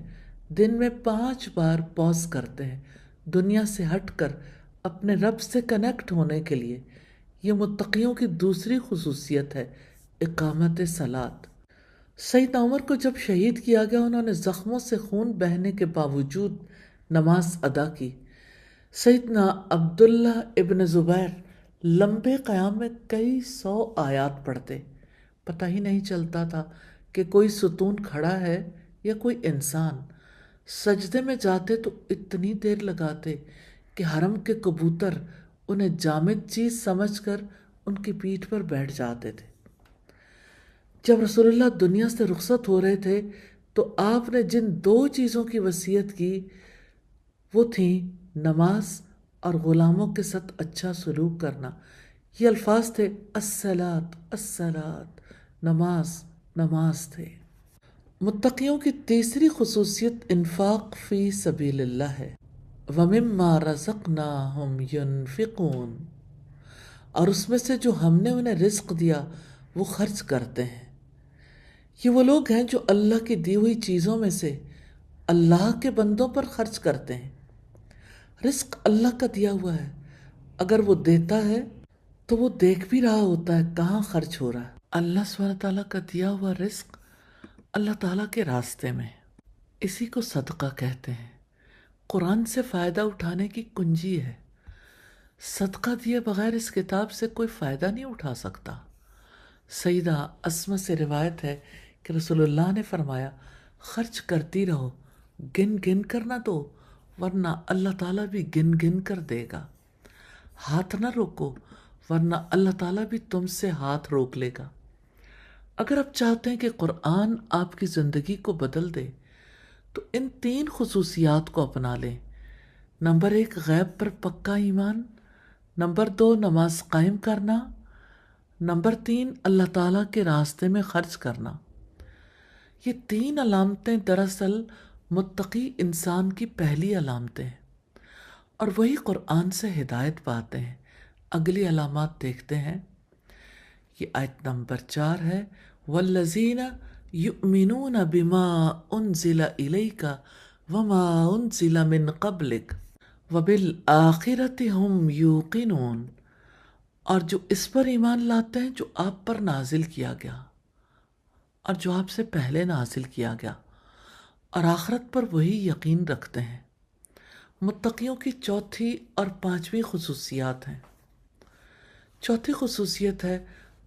دن میں 5 بار پاز کرتے ہیں دنیا سے ہٹ کر اپنے رب سے کنیکٹ ہونے کے لیے۔ یہ متقیوں کی دوسری خصوصیت ہے، اقامت صلاۃ۔ سیدنا عمر کو جب شہید کیا گیا انہوں نے زخموں سے خون بہنے کے باوجود نماز ادا کی۔ سیدنا عبداللہ ابن زبیر لمبے قیام میں کئی 100 آیات پڑھتے، پتہ ہی نہیں چلتا تھا کہ کوئی ستون کھڑا ہے یا کوئی انسان۔ سجدے میں جاتے تو اتنی دیر لگاتے کہ حرم کے کبوتر انہیں جامد چیز سمجھ کر ان کی پیٹھ پر بیٹھ جاتے تھے۔ جب رسول اللہ دنیا سے رخصت ہو رہے تھے تو آپ نے جن 2 چیزوں کی وصیت کی وہ تھیں نماز اور غلاموں کے ساتھ اچھا سلوک کرنا۔ یہ الفاظ تھے الصلاۃ الصلاۃ، نماز نماز تھے۔ متقیوں کی تیسری خصوصیت انفاق فی سبیل اللہ ہے۔ وَمِمَّا رَزَقْنَاهُمْ يُنْفِقُونَ، اور اس میں سے جو ہم نے انہیں رزق دیا وہ خرچ کرتے ہیں۔ یہ وہ لوگ ہیں جو اللہ کی دی ہوئی چیزوں میں سے اللہ کے بندوں پر خرچ کرتے ہیں۔ رزق اللہ کا دیا ہوا ہے، اگر وہ دیتا ہے تو وہ دیکھ بھی رہا ہوتا ہے کہاں خرچ ہو رہا ہے۔ اللہ سبحانہ تعالیٰ کا دیا ہوا رزق اللہ تعالیٰ کے راستے میں، اسی کو صدقہ کہتے ہیں۔ قرآن سے فائدہ اٹھانے کی کنجی ہے۔ صدقہ دیے بغیر اس کتاب سے کوئی فائدہ نہیں اٹھا سکتا۔ سیدہ اسما سے روایت ہے کہ رسول اللہ نے فرمایا خرچ کرتی رہو، گن گن کر نہ دو ورنہ اللہ تعالیٰ بھی گن گن کر دے گا۔ ہاتھ نہ روکو ورنہ اللہ تعالیٰ بھی تم سے ہاتھ روک لے گا۔ اگر آپ چاہتے ہیں کہ قرآن آپ کی زندگی کو بدل دے تو ان 3 خصوصیات کو اپنا لیں۔ نمبر 1 غیب پر پکا ایمان، نمبر 2 نماز قائم کرنا، نمبر 3 اللہ تعالیٰ کے راستے میں خرچ کرنا۔ یہ 3 علامتیں دراصل متقی انسان کی پہلی علامتیں ہیں اور وہی قرآن سے ہدایت پاتے ہیں۔ اگلی علامات دیکھتے ہیں۔ یہ آیت نمبر 4 ہے وَالَّذِينَ يُؤْمِنُونَ بِمَا أُنزِلَ إِلَيْكَ وَمَا أُنزِلَ مِن قَبْلِكَ وَبِالْآخِرَةِ هُمْ يُوقِنُونَ، اور جو اس پر ایمان لاتے ہیں جو آپ پر نازل کیا گیا اور جو آپ سے پہلے نازل کیا گیا، اور آخرت پر وہی یقین رکھتے ہیں۔ متقیوں کی چوتھی اور پانچویں خصوصیات ہیں۔ چوتھی خصوصیت ہے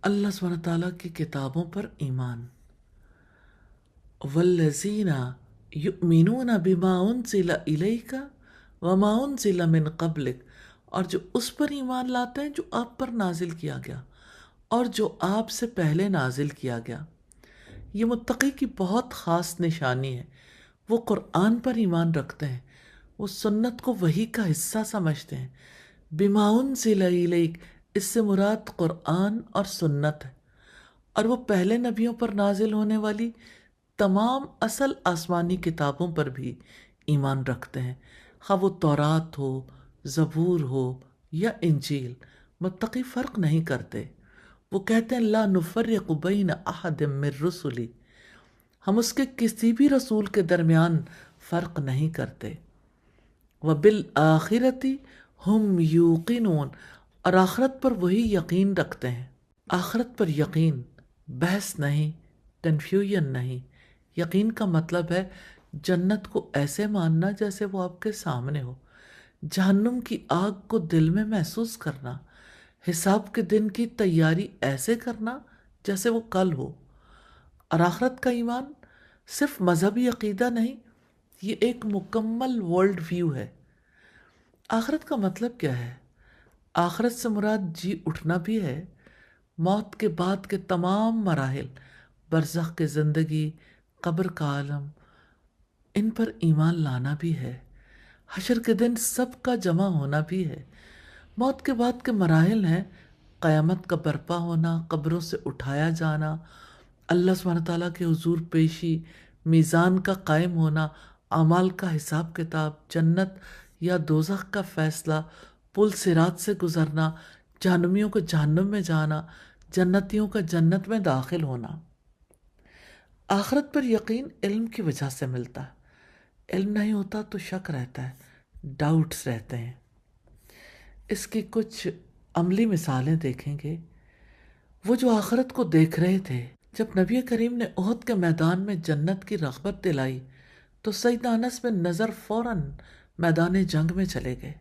اللہ سبحانہ تعالیٰ کی کتابوں پر ایمان۔ والذین یؤمنون بما انزل الیک وما انزل من قبلک، اور جو اس پر ایمان لاتے ہیں جو آپ پر نازل کیا گیا اور جو آپ سے پہلے نازل کیا گیا۔ یہ متقی کی بہت خاص نشانی ہے۔ وہ قرآن پر ایمان رکھتے ہیں، وہ سنت کو وحی کا حصہ سمجھتے ہیں۔ بما انزل الیک، اس سے مراد قرآن اور سنت ہے، اور وہ پہلے نبیوں پر نازل ہونے والی تمام اصل آسمانی کتابوں پر بھی ایمان رکھتے ہیں، خواہ وہ تورات ہو، زبور ہو یا انجیل۔ متقی فرق نہیں کرتے، وہ کہتے ہیں لا نفرق بین احد من رسلی، ہم اس کے کسی بھی رسول کے درمیان فرق نہیں کرتے۔ وبالآخرۃ ہم یوقنون، اور آخرت پر وہی یقین رکھتے ہیں۔ آخرت پر یقین، بحث نہیں، کنفیوژن نہیں۔ یقین کا مطلب ہے جنت کو ایسے ماننا جیسے وہ آپ کے سامنے ہو، جہنم کی آگ کو دل میں محسوس کرنا، حساب کے دن کی تیاری ایسے کرنا جیسے وہ کل ہو۔ اور آخرت کا ایمان صرف مذہبی عقیدہ نہیں، یہ ایک مکمل ورلڈ ویو ہے۔ آخرت کا مطلب کیا ہے؟ آخرت سے مراد جی اٹھنا بھی ہے، موت کے بعد کے تمام مراحل، برزخ کی زندگی، قبر کا عالم، ان پر ایمان لانا بھی ہے۔ حشر کے دن سب کا جمع ہونا بھی ہے۔ موت کے بعد کے مراحل ہیں قیامت کا برپا ہونا، قبروں سے اٹھایا جانا، اللہ سبحانہ تعالیٰ کے حضور پیشی، میزان کا قائم ہونا، اعمال کا حساب کتاب، جنت یا دوزخ کا فیصلہ، پل صراط سے گزرنا، جہنمیوں کو جہنم میں جانا، جنتیوں کا جنت میں داخل ہونا۔ آخرت پر یقین علم کی وجہ سے ملتا ہے۔ علم نہیں ہوتا تو شک رہتا ہے، ڈاؤٹس رہتے ہیں۔ اس کی کچھ عملی مثالیں دیکھیں گے۔ وہ جو آخرت کو دیکھ رہے تھے، جب نبی کریم نے احد کے میدان میں جنت کی رغبت دلائی تو سیدنا انس بن نضر فوراً میدان جنگ میں چلے گئے۔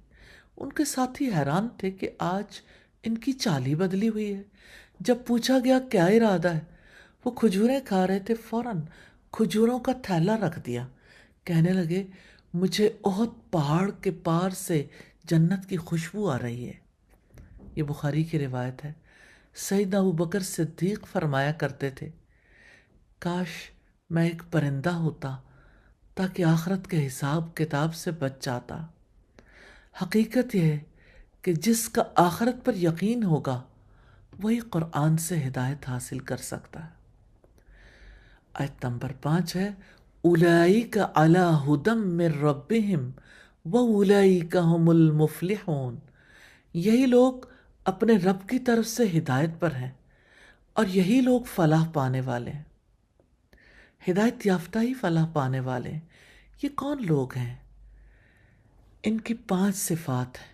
ان کے ساتھی حیران تھے کہ آج ان کی چال ہی بدلی ہوئی ہے۔ جب پوچھا گیا کیا ارادہ ہے، وہ کھجوریں کھا رہے تھے، فوراً کھجوروں کا تھیلا رکھ دیا، کہنے لگے مجھے احد پہاڑ کے پار سے جنت کی خوشبو آ رہی ہے۔ یہ بخاری کی روایت ہے۔ سیدنا ابوبکر صدیق فرمایا کرتے تھے کاش میں ایک پرندہ ہوتا تاکہ آخرت کے حساب کتاب سے بچ جاتا۔ حقیقت یہ ہے کہ جس کا آخرت پر یقین ہوگا وہی قرآن سے ہدایت حاصل کر سکتا ہے۔ آیت نمبر 5 ہے اولئک علی ھدی من ربہم واولئک ھم المفلحون، یہی لوگ اپنے رب کی طرف سے ہدایت پر ہیں اور یہی لوگ فلاح پانے والے ہیں۔ ہدایت یافتہ ہی فلاح پانے والے ہیں۔ یہ کون لوگ ہیں؟ ان کی 5 صفات ہیں۔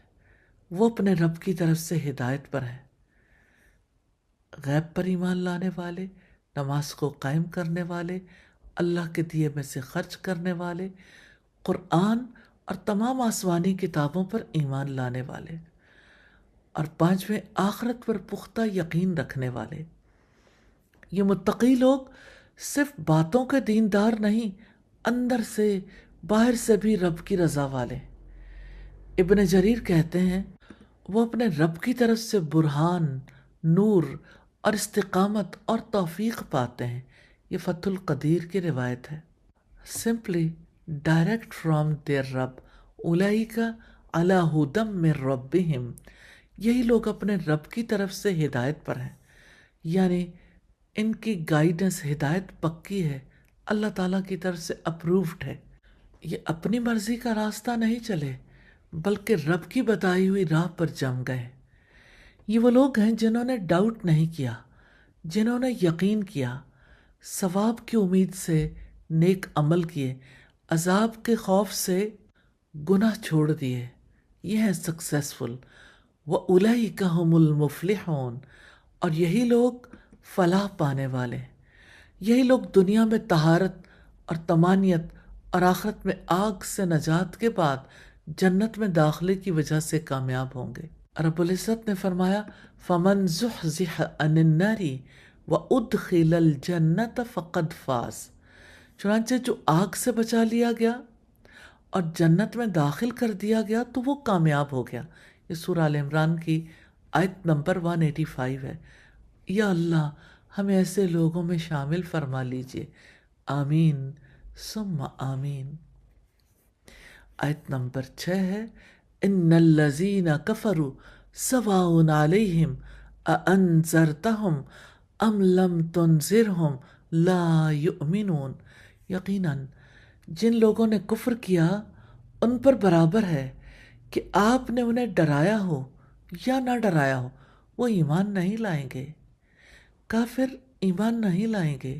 وہ اپنے رب کی طرف سے ہدایت پر ہیں، غیب پر ایمان لانے والے، نماز کو قائم کرنے والے، اللہ کے دیے میں سے خرچ کرنے والے، قرآن اور تمام آسمانی کتابوں پر ایمان لانے والے، اور 5ویں آخرت پر پختہ یقین رکھنے والے۔ یہ متقی لوگ صرف باتوں کے دیندار نہیں، اندر سے باہر سے بھی رب کی رضا والے۔ ابن جریر کہتے ہیں وہ اپنے رب کی طرف سے برہان، نور اور استقامت اور توفیق پاتے ہیں۔ یہ فتح القدیر کی روایت ہے۔ سمپلی ڈائریکٹ فرام دیئر رب، اولئک علی ھدی من ربہم، یہی لوگ اپنے رب کی طرف سے ہدایت پر ہیں، یعنی ان کی گائیڈنس، ہدایت پکی ہے، اللہ تعالیٰ کی طرف سے اپرووڈ ہے۔ یہ اپنی مرضی کا راستہ نہیں چلے بلکہ رب کی بتائی ہوئی راہ پر جم گئے۔ یہ وہ لوگ ہیں جنہوں نے ڈاؤٹ نہیں کیا، جنہوں نے یقین کیا، ثواب کی امید سے نیک عمل کیے، عذاب کے خوف سے گناہ چھوڑ دیے، یہ ہیں سکسیسفل۔ وَأُولَئِكَ هُمُ الْمُفْلِحُونَ، اور یہی لوگ فلاح پانے والے ہیں۔ یہی لوگ دنیا میں طہارت اور طمانیت اور آخرت میں آگ سے نجات کے بعد جنت میں داخلے کی وجہ سے کامیاب ہوں گے۔ رب العزت نے فرمایا فَمَن زُحْزِحَ عَنِ النَّارِ وَأُدْخِلَ الْجَنَّةَ فَقَدْ فَازَ، چنانچہ جو آگ سے بچا لیا گیا اور جنت میں داخل کر دیا گیا تو وہ کامیاب ہو گیا۔ یہ سورہ آل عمران کی آیت نمبر 185 ہے۔ یا اللہ ہمیں ایسے لوگوں میں شامل فرما لیجئے، آمین ثم آمین۔ آیت نمبر 6 ہے ان الذین کفروا سواء علیہم اانذرتہم ام لم تنذرہم لا یؤمنون، یقیناً جن لوگوں نے کفر کیا ان پر برابر ہے کہ آپ نے انہیں ڈرایا ہو یا نہ ڈرایا ہو، وہ ایمان نہیں لائیں گے، کافر ایمان نہیں لائیں گے۔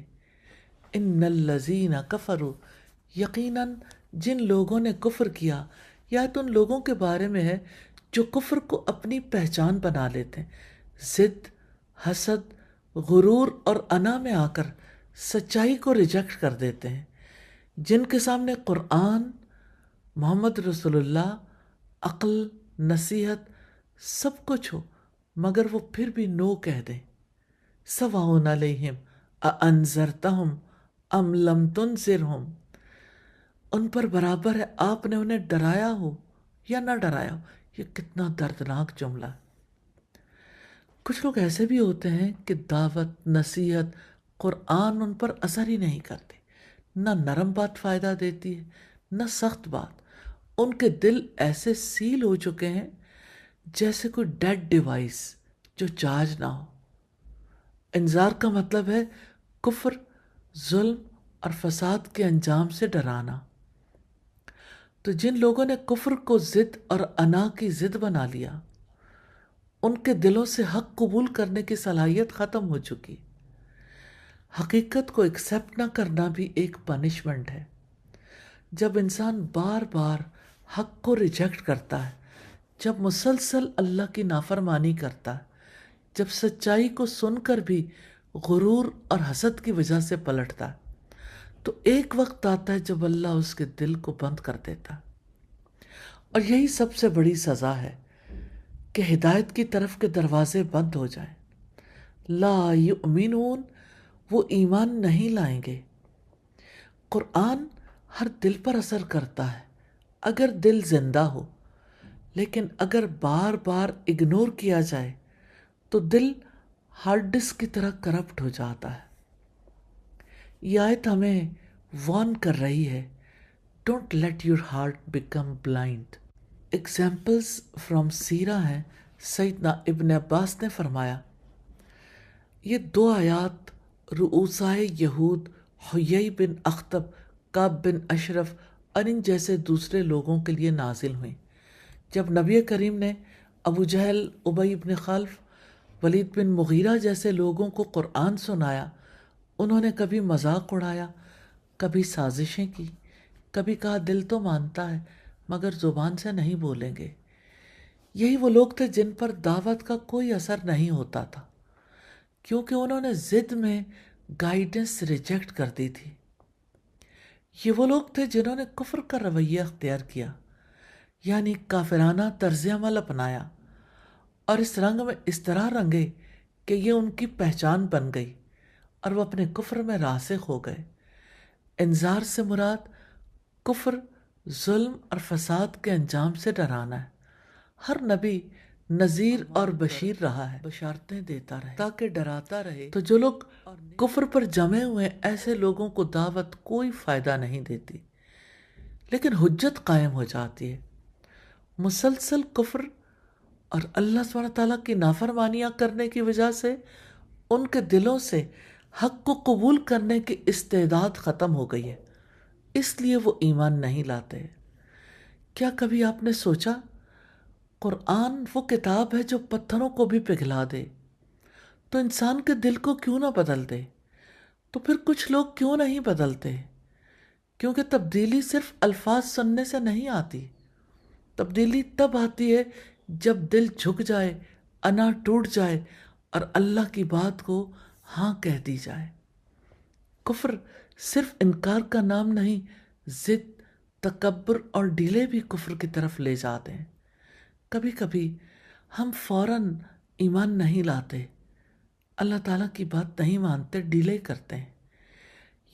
ان الذین کفروا، یقیناً جن لوگوں نے کفر کیا، یا تو ان لوگوں کے بارے میں ہے جو کفر کو اپنی پہچان بنا لیتے ہیں، ضد، حسد، غرور اور انا میں آ کر سچائی کو ریجیکٹ کر دیتے ہیں، جن کے سامنے قرآن، محمد رسول اللہ، عقل، نصیحت سب کچھ ہو مگر وہ پھر بھی نو کہہ دیں۔ سواء علیہم اانذرتہم ام لم تنذرہم، ان پر برابر ہے آپ نے انہیں ڈرایا ہو یا نہ ڈرایا ہو۔ یہ کتنا دردناک جملہ ہے۔ کچھ لوگ ایسے بھی ہوتے ہیں کہ دعوت، نصیحت، قرآن ان پر اثر ہی نہیں کرتے، نہ نرم بات فائدہ دیتی ہے نہ سخت بات، ان کے دل ایسے سیل ہو چکے ہیں جیسے کوئی ڈیڈ ڈیوائس جو چارج نہ ہو۔ انذار کا مطلب ہے کفر، ظلم اور فساد کے انجام سے ڈرانا۔ تو جن لوگوں نے کفر کو ضد اور انا کی ضد بنا لیا، ان کے دلوں سے حق قبول کرنے کی صلاحیت ختم ہو چکی۔ حقیقت کو ایکسیپٹ نہ کرنا بھی ایک پنشمنٹ ہے۔ جب انسان بار بار حق کو ریجیکٹ کرتا ہے، جب مسلسل اللہ کی نافرمانی کرتا ہے، جب سچائی کو سن کر بھی غرور اور حسد کی وجہ سے پلٹتا ہے، تو ایک وقت آتا ہے جب اللہ اس کے دل کو بند کر دیتا ہے۔ اور یہی سب سے بڑی سزا ہے کہ ہدایت کی طرف کے دروازے بند ہو جائیں۔ لا یؤمنون، وہ ایمان نہیں لائیں گے۔ قرآن ہر دل پر اثر کرتا ہے اگر دل زندہ ہو، لیکن اگر بار بار اگنور کیا جائے تو دل ہارڈ ڈسک کی طرح کرپٹ ہو جاتا ہے۔ یہ آیت ہمیں وارن کر رہی ہے، don't let your heart become blind. Examples from سیرہ ہیں۔ سیدنا ابن عباس نے فرمایا، یہ 2 آیات رؤسائے یہود حیی بن اخطب، کعب بن اشرف اور ان جیسے دوسرے لوگوں کے لیے نازل ہوئیں۔ جب نبی کریم نے ابو جہل، ابی بن خلف، ولید بن مغیرہ جیسے لوگوں کو قرآن سنایا، انہوں نے کبھی مذاق اڑایا، کبھی سازشیں کی، کبھی کہا دل تو مانتا ہے مگر زبان سے نہیں بولیں گے۔ یہی وہ لوگ تھے جن پر دعوت کا کوئی اثر نہیں ہوتا تھا، کیونکہ انہوں نے ضد میں گائیڈنس ریجیکٹ کر دی تھی۔ یہ وہ لوگ تھے جنہوں نے کفر کا رویہ اختیار کیا، یعنی کافرانہ طرز عمل اپنایا، اور اس رنگ میں اس طرح رنگے کہ یہ ان کی پہچان بن گئی اور وہ اپنے کفر میں راسخ ہو گئے۔ انذار سے مراد کفر، ظلم اور فساد کے انجام سے ڈرانا ہے۔ ہر نبی نذیر اور بشیر رہا ہے، بشارتیں دیتا رہے تاکہ ڈراتا رہے۔ تو جو لوگ کفر پر جمے ہوئے ہیں، ایسے لوگوں کو دعوت کوئی فائدہ نہیں دیتی، لیکن حجت قائم ہو جاتی ہے۔ مسلسل کفر اور اللہ سبحانہ تعالیٰ کی نافرمانیاں کرنے کی وجہ سے ان کے دلوں سے حق کو قبول کرنے کی استعداد ختم ہو گئی ہے، اس لیے وہ ایمان نہیں لاتے۔ کیا کبھی آپ نے سوچا قرآن وہ کتاب ہے جو پتھروں کو بھی پگھلا دے، تو انسان کے دل کو کیوں نہ بدل دے؟ تو پھر کچھ لوگ کیوں نہیں بدلتے؟ کیونکہ تبدیلی صرف الفاظ سننے سے نہیں آتی، تبدیلی تب آتی ہے جب دل جھک جائے، انا ٹوٹ جائے اور اللہ کی بات کو ہاں کہہ دی جائے۔ کفر صرف انکار کا نام نہیں، ضد، تکبر اور ڈیلے بھی کفر کی طرف لے جاتے ہیں۔ کبھی کبھی ہم فوراً ایمان نہیں لاتے، اللہ تعالیٰ کی بات نہیں مانتے، ڈیلے کرتے ہیں۔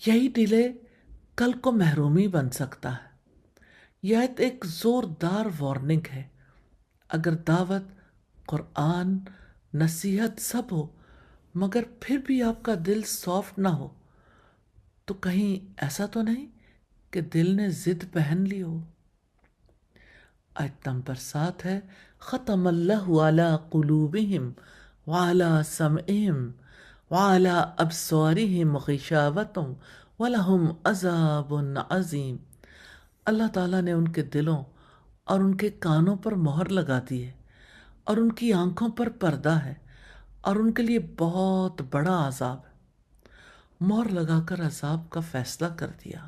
یہی ڈیلے کل کو محرومی بن سکتا ہے۔ یہ آیت ایک زوردار وارننگ ہے۔ اگر دعوت، قرآن، نصیحت سب ہو مگر پھر بھی آپ کا دل سافٹ نہ ہو تو کہیں ایسا تو نہیں کہ دل نے ضد پہن لی ہو۔ آیت نمبر 7 ہے، ختم اللہ علی قلوبہم وعلی سمعہم وعلی ابصارہم غشاوۃ ولہم عذاب عظیم۔ اللہ تعالیٰ نے ان کے دلوں اور ان کے کانوں پر مہر لگا دی ہے اور ان کی آنکھوں پر پردہ ہے اور ان کے لیے بہت بڑا عذاب ہے۔ مہر لگا کر عذاب کا فیصلہ کر دیا۔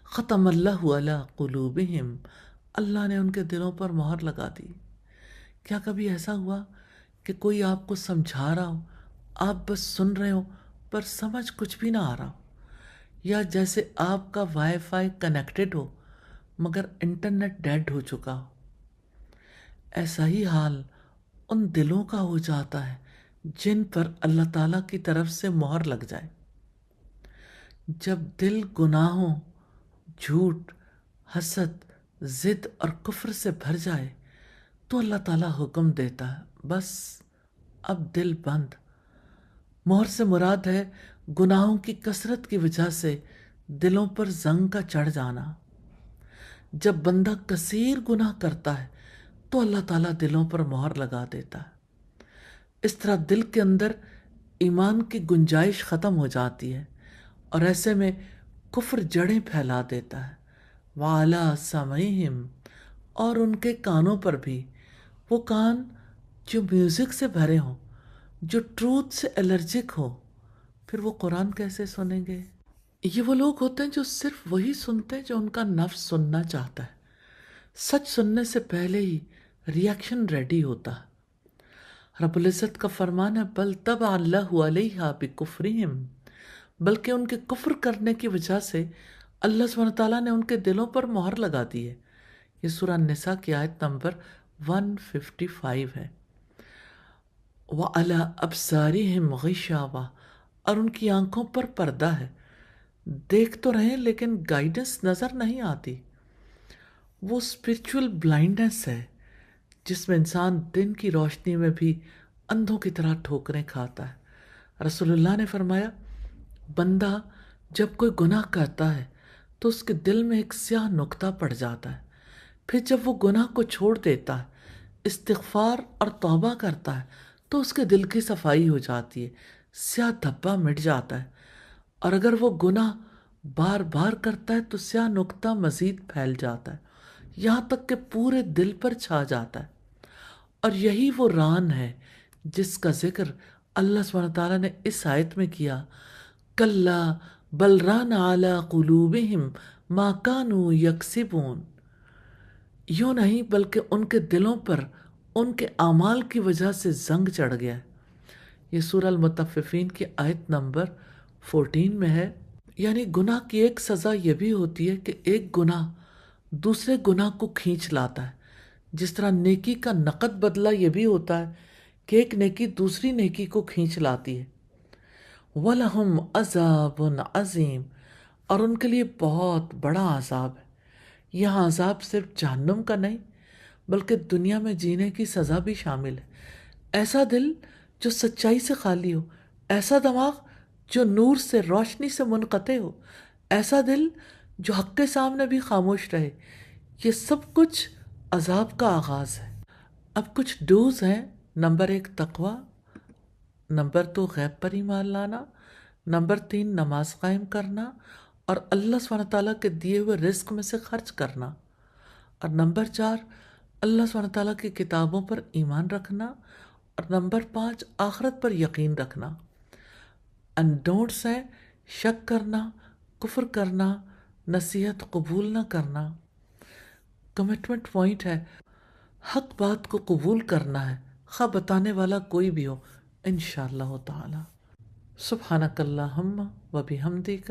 ختم اللہ علی قلوبہم، اللہ نے ان کے دلوں پر مہر لگا دی۔ کیا کبھی ایسا ہوا کہ کوئی آپ کو سمجھا رہا ہو، آپ بس سن رہے ہو پر سمجھ کچھ بھی نہ آ رہا ہو؟ یا جیسے آپ کا وائی فائی کنیکٹڈ ہو مگر انٹرنیٹ ڈیڈ ہو چکا ہو؟ ایسا ہی حال ان دلوں کا ہو جاتا ہے جن پر اللہ تعالیٰ کی طرف سے مہر لگ جائے۔ جب دل گناہوں، جھوٹ، حسد، ضد اور کفر سے بھر جائے تو اللہ تعالیٰ حکم دیتا ہے، بس اب دل بند۔ مہر سے مراد ہے گناہوں کی کثرت کی وجہ سے دلوں پر زنگ کا چڑھ جانا۔ جب بندہ کثیر گناہ کرتا ہے تو اللہ تعالیٰ دلوں پر مہر لگا دیتا ہے۔ اس طرح دل کے اندر ایمان کی گنجائش ختم ہو جاتی ہے اور ایسے میں کفر جڑیں پھیلا دیتا ہے۔ وعلی سمعہم، اور ان کے کانوں پر بھی، وہ کان جو میوزک سے بھرے ہوں، جو ٹروتھ سے الرجک ہو، پھر وہ قرآن کیسے سنیں گے؟ یہ وہ لوگ ہوتے ہیں جو صرف وہی سنتے ہیں جو ان کا نفس سننا چاہتا ہے۔ سچ سننے سے پہلے ہی ریاکشن ریڈی ہوتا ہے۔ رب العزت کا فرمان ہے، بل طبع اللہ علیہا بکفرہم، بلکہ ان کے کفر کرنے کی وجہ سے اللہ سبحانہ تعالیٰ نے ان کے دلوں پر مہر لگا دی ہے۔ یہ سورہ النساء کی آیت نمبر 155 ہے۔ وَعَلَىٰ أَبْصَارِهِمْ غِشَاوَةٌ، اور ان کی آنکھوں پر پردہ ہے۔ دیکھ تو رہے لیکن گائیڈنس نظر نہیں آتی۔ وہ اسپرچول بلائنڈنس ہے جس میں انسان دن کی روشنی میں بھی اندھوں کی طرح ٹھوکریں کھاتا ہے۔ رسول اللہ نے فرمایا، بندہ جب کوئی گناہ کرتا ہے تو اس کے دل میں ایک سیاہ نقطہ پڑ جاتا ہے، پھر جب وہ گناہ کو چھوڑ دیتا ہے، استغفار اور توبہ کرتا ہے تو اس کے دل کی صفائی ہو جاتی ہے، سیاہ دھبا مٹ جاتا ہے۔ اور اگر وہ گناہ بار بار کرتا ہے تو سیاہ نقطہ مزید پھیل جاتا ہے، یہاں تک کہ پورے دل پر چھا جاتا ہے۔ اور یہی وہ ران ہے جس کا ذکر اللہ سبحانہ تعالیٰ نے اس آیت میں کیا، کلا بل ران علی قلوبہم ما کانوا یکسبون، یوں نہیں بلکہ ان کے دلوں پر ان کے اعمال کی وجہ سے زنگ چڑھ گیا ہے۔ یہ سورہ المطففین کی آیت نمبر 14 میں ہے۔ یعنی گناہ کی ایک سزا یہ بھی ہوتی ہے کہ ایک گناہ دوسرے گناہ کو کھینچ لاتا ہے، جس طرح نیکی کا نقد بدلہ یہ بھی ہوتا ہے کہ ایک نیکی دوسری نیکی کو کھینچ لاتی ہے۔ وَلَهُمْ عَذَابٌ عَظِيمٌ، اور ان کے لیے بہت بڑا عذاب ہے۔ یہاں عذاب صرف جہنم کا نہیں بلکہ دنیا میں جینے کی سزا بھی شامل ہے۔ ایسا دل جو سچائی سے خالی ہو، ایسا دماغ جو نور سے، روشنی سے منقطع ہو، ایسا دل جو حق کے سامنے بھی خاموش رہے، یہ سب کچھ عذاب کا آغاز ہے۔ اب کچھ ڈوز ہیں۔ نمبر 1 تقوی، نمبر 2 غیب پر ایمان لانا، نمبر 3 نماز قائم کرنا اور اللہ سبحانہ تعالیٰ کے دیے ہوئے رزق میں سے خرچ کرنا، اور نمبر 4 اللہ سبحانہ تعالیٰ کی کتابوں پر ایمان رکھنا، اور نمبر 5 آخرت پر یقین رکھنا۔ انڈونٹس ہیں شک کرنا، کفر کرنا، نصیحت قبول نہ کرنا۔ کمٹمنٹ پوائنٹ ہے حق بات کو قبول کرنا ہے، خواہ بتانے والا کوئی بھی ہو، انشاءاللہ تعالی۔ سبحانک اللہم و بحمدک،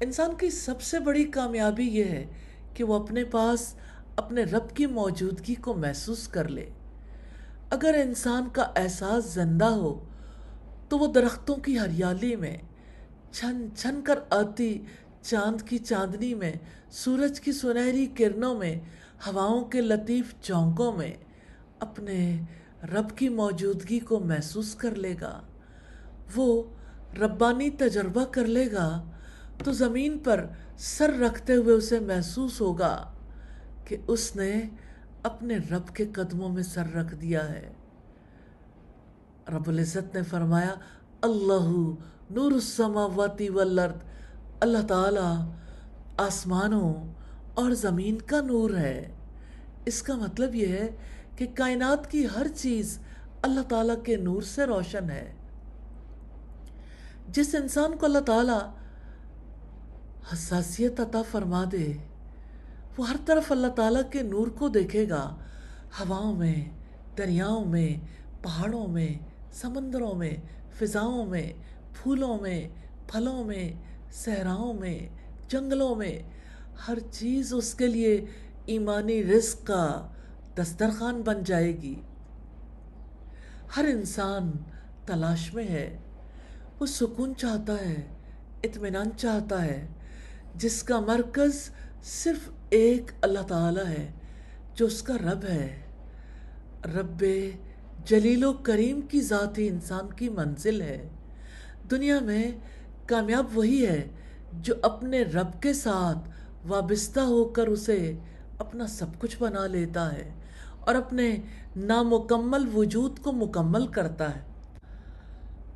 انسان کی سب سے بڑی کامیابی یہ ہے کہ وہ اپنے پاس اپنے رب کی موجودگی کو محسوس کر لے۔ اگر انسان کا احساس زندہ ہو تو وہ درختوں کی ہریالی میں، چھن چھن کر آتی چاند کی چاندنی میں، سورج کی سنہری کرنوں میں، ہواؤں کے لطیف جھونکوں میں اپنے رب کی موجودگی کو محسوس کر لے گا۔ وہ ربانی تجربہ کر لے گا تو زمین پر سر رکھتے ہوئے اسے محسوس ہوگا کہ اس نے اپنے رب کے قدموں میں سر رکھ دیا ہے۔ رب العزت نے فرمایا اللہ نور السماوات والارض، اللہ تعالیٰ آسمانوں اور زمین کا نور ہے۔ اس کا مطلب یہ ہے کہ کائنات کی ہر چیز اللہ تعالیٰ کے نور سے روشن ہے۔ جس انسان کو اللہ تعالیٰ حساسیت عطا فرما دے وہ ہر طرف اللہ تعالیٰ کے نور کو دیکھے گا، ہواؤں میں، دریاؤں میں، پہاڑوں میں، سمندروں میں، فضاؤں میں، پھولوں میں، پھلوں میں، صحراؤں میں، جنگلوں میں، ہر چیز اس کے لیے ایمانی رزق کا دسترخوان بن جائے گی۔ ہر انسان تلاش میں ہے، وہ سکون چاہتا ہے، اطمینان چاہتا ہے، جس کا مرکز صرف ایک اللہ تعالیٰ ہے جو اس کا رب ہے۔ رب جلیل و کریم کی ذات ہی انسان کی منزل ہے۔ دنیا میں کامیاب وہی ہے جو اپنے رب کے ساتھ وابستہ ہو کر اسے اپنا سب کچھ بنا لیتا ہے اور اپنے نامکمل وجود کو مکمل کرتا ہے۔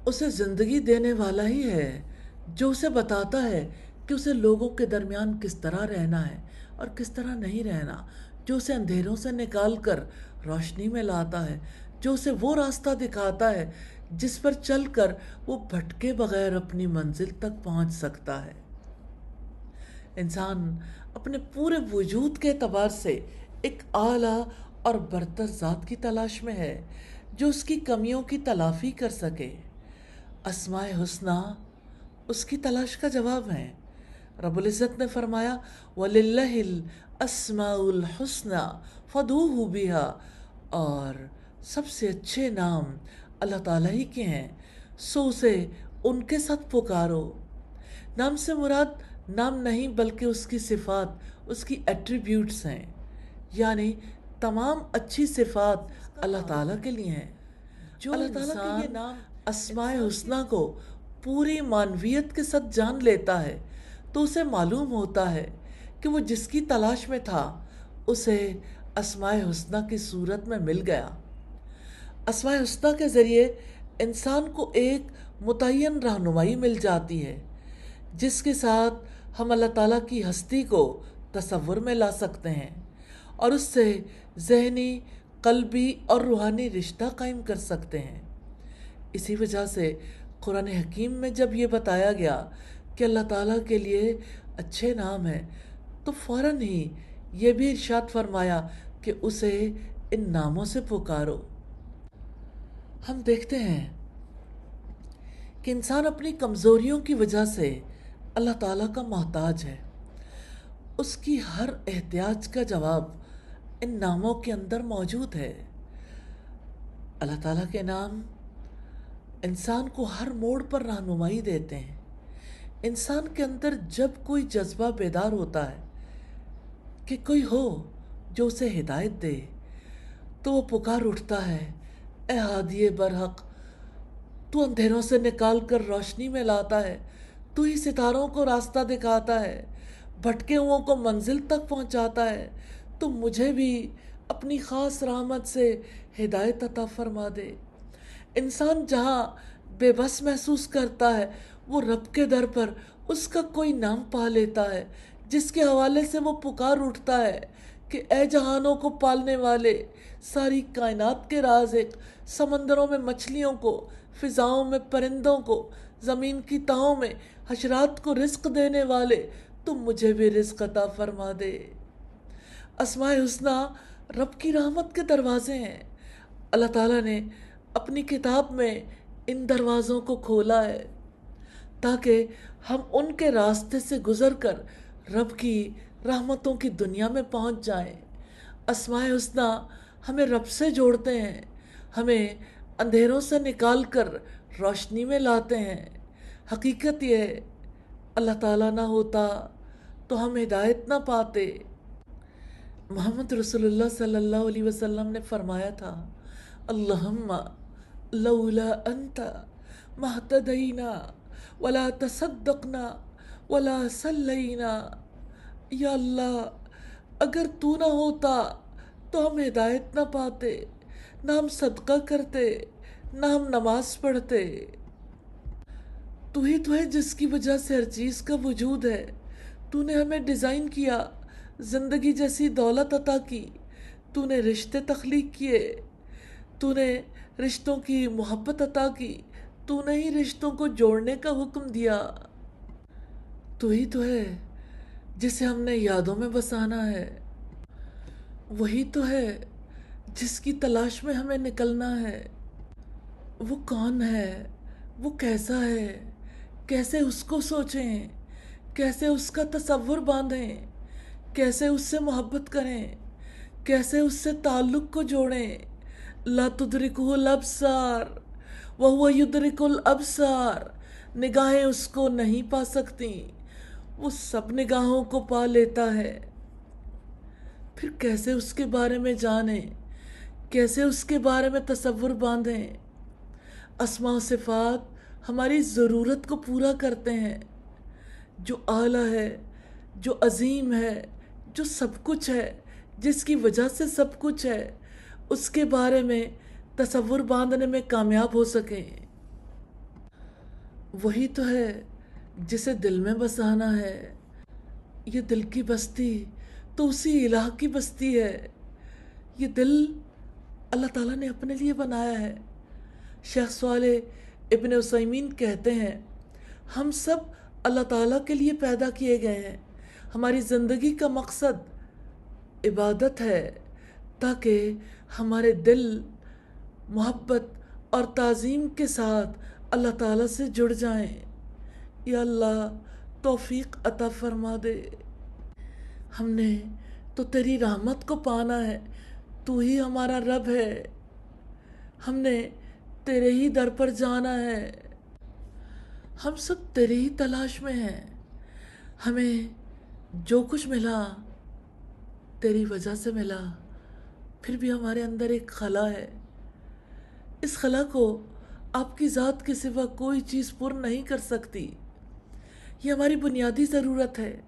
اسے زندگی دینے والا ہی ہے جو اسے بتاتا ہے کہ اسے لوگوں کے درمیان کس طرح رہنا ہے اور کس طرح نہیں رہنا، جو اسے اندھیروں سے نکال کر روشنی میں لاتا ہے، جو اسے وہ راستہ دکھاتا ہے جس پر چل کر وہ بھٹکے بغیر اپنی منزل تک پہنچ سکتا ہے۔ انسان اپنے پورے وجود کے اعتبار سے ایک اعلیٰ اور برتر ذات کی تلاش میں ہے جو اس کی کمیوں کی تلافی کر سکے۔ اسماء حسنی اس کی تلاش کا جواب ہے۔ رب العزت نے فرمایا وَلِلَّهِ الْأَسْمَاءُ الْحُسْنَى فَادْعُوهُ بِهَا، اور سب سے اچھے نام اللہ تعالیٰ ہی کے ہیں، سو اسے ان کے ساتھ پکارو۔ نام سے مراد نام نہیں بلکہ اس کی صفات، اس کی ایٹریبیوٹس ہیں، یعنی تمام اچھی صفات اللہ تعالیٰ کے لیے ہیں۔ جو اللہ تعالیٰ کے یہ نام اسماء حسنی کو پوری معنویت کے ساتھ جان لیتا ہے تو اسے معلوم ہوتا ہے کہ وہ جس کی تلاش میں تھا اسے اسماء حسنی کی صورت میں مل گیا۔ اسماء حسنی کے ذریعے انسان کو ایک متعین رہنمائی مل جاتی ہے جس کے ساتھ ہم اللہ تعالیٰ کی ہستی کو تصور میں لا سکتے ہیں اور اس سے ذہنی، قلبی اور روحانی رشتہ قائم کر سکتے ہیں۔ اسی وجہ سے قرآن حکیم میں جب یہ بتایا گیا کہ اللہ تعالیٰ کے لیے اچھے نام ہیں تو فوراً ہی یہ بھی ارشاد فرمایا کہ اسے ان ناموں سے پکارو۔ ہم دیکھتے ہیں کہ انسان اپنی کمزوریوں کی وجہ سے اللہ تعالیٰ کا محتاج ہے۔ اس کی ہر احتیاج کا جواب ان ناموں کے اندر موجود ہے۔ اللہ تعالیٰ کے نام انسان کو ہر موڑ پر رہنمائی دیتے ہیں۔ انسان کے اندر جب کوئی جذبہ بیدار ہوتا ہے کہ کوئی ہو جو اسے ہدایت دے تو وہ پکار اٹھتا ہے اے ہادی برحق، تو اندھیروں سے نکال کر روشنی میں لاتا ہے، تو ہی ستاروں کو راستہ دکھاتا ہے، بھٹکے ہوں کو منزل تک پہنچاتا ہے، تو مجھے بھی اپنی خاص رحمت سے ہدایت عطا فرما دے۔ انسان جہاں بے بس محسوس کرتا ہے وہ رب کے در پر اس کا کوئی نام پا لیتا ہے جس کے حوالے سے وہ پکار اٹھتا ہے کہ اے جہانوں کو پالنے والے، ساری کائنات کے رازق، سمندروں میں مچھلیوں کو، فضاؤں میں پرندوں کو، زمین کی تہوں میں حشرات کو رزق دینے والے، تم مجھے بھی رزق عطا فرما دے۔ اسماء حسنی رب کی رحمت کے دروازے ہیں۔ اللہ تعالیٰ نے اپنی کتاب میں ان دروازوں کو کھولا ہے تاکہ ہم ان کے راستے سے گزر کر رب کی رحمتوں کی دنیا میں پہنچ جائیں۔ اسماء حسنی ہمیں رب سے جوڑتے ہیں، ہمیں اندھیروں سے نکال کر روشنی میں لاتے ہیں۔ حقیقت یہ ہے اللہ تعالیٰ نہ ہوتا تو ہم ہدایت نہ پاتے۔ محمد رسول اللہ صلی اللہ علیہ وسلم نے فرمایا تھا، اللہم لولا انت مہتدینا ولا تصدقنا ولا صلینا۔ یا اللہ، اگر تو نہ ہوتا تو ہم ہدایت نہ پاتے، نہ ہم صدقہ کرتے، نہ ہم نماز پڑھتے۔ تو ہی تو ہے جس کی وجہ سے ہر چیز کا وجود ہے۔ تو نے ہمیں ڈیزائن کیا، زندگی جیسی دولت عطا کی، تو نے رشتے تخلیق کیے، تو نے رشتوں کی محبت عطا کی، تو نے ہی رشتوں کو جوڑنے کا حکم دیا۔ تو ہی تو ہے جسے ہم نے یادوں میں بسانا ہے، وہی تو ہے جس کی تلاش میں ہمیں نکلنا ہے۔ وہ کون ہے؟ وہ کیسا ہے؟ کیسے اس کو سوچیں؟ کیسے اس کا تصور باندھیں؟ کیسے اس سے محبت کریں؟ کیسے اس سے تعلق کو جوڑیں؟ لا تدرکہ الابصار وہو یدرک الابصار۔ نگاہیں اس کو نہیں پا سکتی، وہ سب نگاہوں کو پا لیتا ہے۔ پھر کیسے اس کے بارے میں جانیں؟ کیسے اس کے بارے میں تصور باندھیں؟ اسماء و صفات ہماری ضرورت کو پورا کرتے ہیں۔ جو اعلیٰ ہے، جو عظیم ہے، جو سب کچھ ہے، جس کی وجہ سے سب کچھ ہے، اس کے بارے میں تصور باندھنے میں کامیاب ہو سکیں۔ وہی تو ہے جسے دل میں بسانا ہے۔ یہ دل کی بستی تو اسی الہ کی بستی ہے۔ یہ دل اللہ تعالیٰ نے اپنے لیے بنایا ہے۔ شیخ صالح ابن عثیمین کہتے ہیں، ہم سب اللہ تعالیٰ کے لیے پیدا کیے گئے ہیں۔ ہماری زندگی کا مقصد عبادت ہے، تاکہ ہمارے دل محبت اور تعظیم کے ساتھ اللہ تعالیٰ سے جڑ جائیں۔ یا اللہ، توفیق عطا فرما دے۔ ہم نے تو تیری رحمت کو پانا ہے، تو ہی ہمارا رب ہے۔ ہم نے تیرے ہی در پر جانا ہے۔ ہم سب تیری ہی تلاش میں ہیں۔ ہمیں جو کچھ ملا تیری وجہ سے ملا، پھر بھی ہمارے اندر ایک خلا ہے۔ اس خلا کو آپ کی ذات کے سوا کوئی چیز پر نہیں کر سکتی۔ یہ ہماری بنیادی ضرورت ہے۔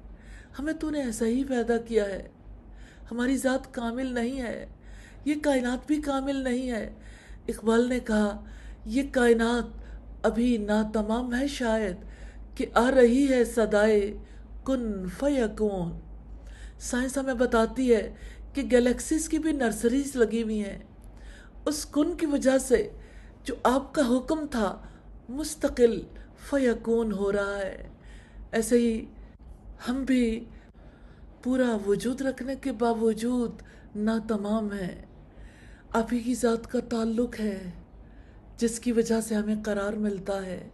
ہمیں تو نے ایسا ہی پیدا کیا ہے۔ ہماری ذات کامل نہیں ہے، یہ کائنات بھی کامل نہیں ہے۔ اقبال نے کہا، یہ کائنات ابھی ناتمام ہے شاید، کہ آ رہی ہے صدائے کن فیکون۔ سائنس ہمیں بتاتی ہے کہ گلیکسیز کی بھی نرسریز لگی ہوئی ہیں۔ اس کن کی وجہ سے جو آپ کا حکم تھا مستقل فیکون ہو رہا ہے۔ ایسے ہی ہم بھی پورا وجود رکھنے کے باوجود ناتمام ہیں۔ آپ ہی کی ذات کا تعلق ہے جس کی وجہ سے ہمیں قرار ملتا ہے۔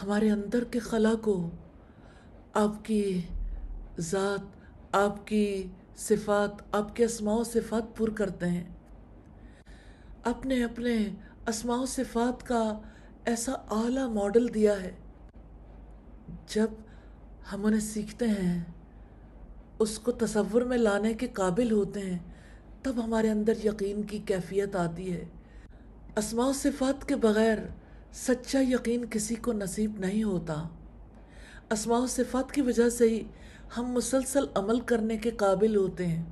ہمارے اندر کے خلا کو آپ کی ذات، آپ کی صفات، آپ کے اسماء و صفات پر کرتے ہیں۔ آپ نے اپنے اسماء و صفات کا ایسا اعلیٰ ماڈل دیا ہے، جب ہم انہیں سیکھتے ہیں، اس کو تصور میں لانے کے قابل ہوتے ہیں، تب ہمارے اندر یقین کی کیفیت آتی ہے۔ اسماء و صفات کے بغیر سچا یقین کسی کو نصیب نہیں ہوتا۔ اسماء و صفات کی وجہ سے ہی ہم مسلسل عمل کرنے کے قابل ہوتے ہیں۔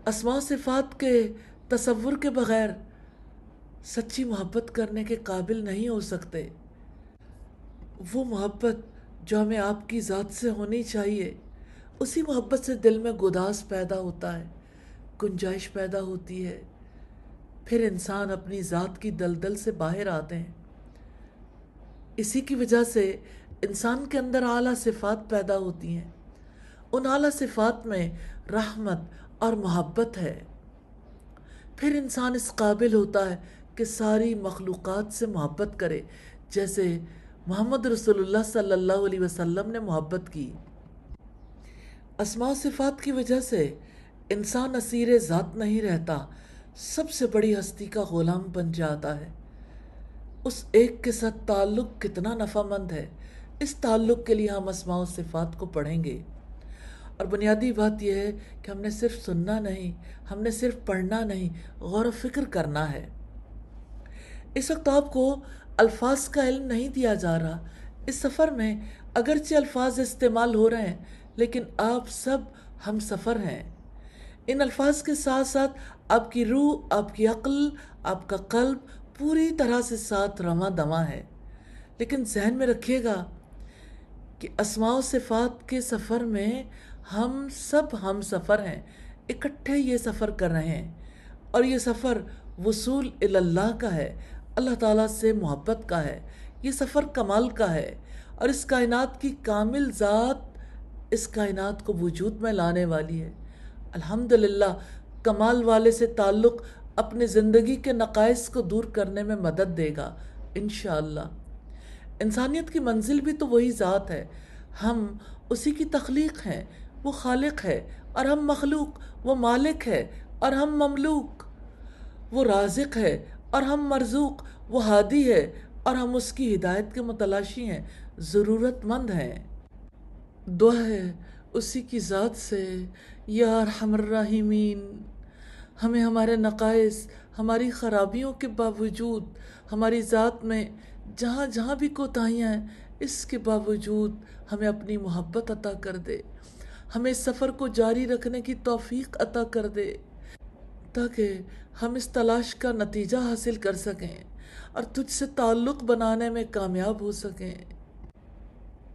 اسماء و صفات کے تصور کے بغیر سچی محبت کرنے کے قابل نہیں ہو سکتے۔ وہ محبت جو ہمیں آپ کی ذات سے ہونی چاہیے، اسی محبت سے دل میں گداز پیدا ہوتا ہے، گنجائش پیدا ہوتی ہے۔ پھر انسان اپنی ذات کی دلدل سے باہر آتے ہیں۔ اسی کی وجہ سے انسان کے اندر اعلیٰ صفات پیدا ہوتی ہیں۔ ان اعلیٰ صفات میں رحمت اور محبت ہے۔ پھر انسان اس قابل ہوتا ہے کہ ساری مخلوقات سے محبت کرے، جیسے محمد رسول اللہ صلی اللہ علیہ وسلم نے محبت کی۔ اسماء و صفات کی وجہ سے انسان اسیر ذات نہیں رہتا، سب سے بڑی ہستی کا غلام بن جاتا ہے۔ اس ایک کے ساتھ تعلق کتنا نفع مند ہے، اس تعلق کے لیے ہم اسماء و صفات کو پڑھیں گے۔ اور بنیادی بات یہ ہے کہ ہم نے صرف سننا نہیں، ہم نے صرف پڑھنا نہیں، غور و فکر کرنا ہے۔ اس وقت آپ کو الفاظ کا علم نہیں دیا جا رہا۔ اس سفر میں اگرچہ الفاظ استعمال ہو رہے ہیں، لیکن آپ سب ہم سفر ہیں۔ ان الفاظ کے ساتھ ساتھ آپ کی روح، آپ کی عقل، آپ کا قلب پوری طرح سے ساتھ رواں دواں ہے۔ لیکن ذہن میں رکھیے گا کہ اسماء و صفات کے سفر میں ہم سب ہم سفر ہیں، اکٹھے یہ سفر کر رہے ہیں، اور یہ سفر وصول اللہ کا ہے، اللہ تعالیٰ سے محبت کا ہے، یہ سفر کمال کا ہے، اور اس کائنات کی کامل ذات اس کائنات کو وجود میں لانے والی ہے۔ الحمدللہ کمال والے سے تعلق اپنے زندگی کے نقائص کو دور کرنے میں مدد دے گا انشاءاللہ۔ انسانیت کی منزل بھی تو وہی ذات ہے، ہم اسی کی تخلیق ہیں، وہ خالق ہے اور ہم مخلوق، وہ مالک ہے اور ہم مملوک، وہ رازق ہے اور ہم مرزوق، وہ ہادی ہے اور ہم اس کی ہدایت کے متلاشی ہیں، ضرورت مند ہیں۔ دعا ہے اسی کی ذات سے، یا ارحم الراحمین، ہمیں ہمارے نقائص، ہماری خرابیوں کے باوجود، ہماری ذات میں جہاں جہاں بھی کوتاہیاں ہیں، اس کے باوجود ہمیں اپنی محبت عطا کر دے، ہمیں اس سفر کو جاری رکھنے کی توفیق عطا کر دے، تاکہ ہم اس تلاش کا نتیجہ حاصل کر سکیں اور تجھ سے تعلق بنانے میں کامیاب ہو سکیں۔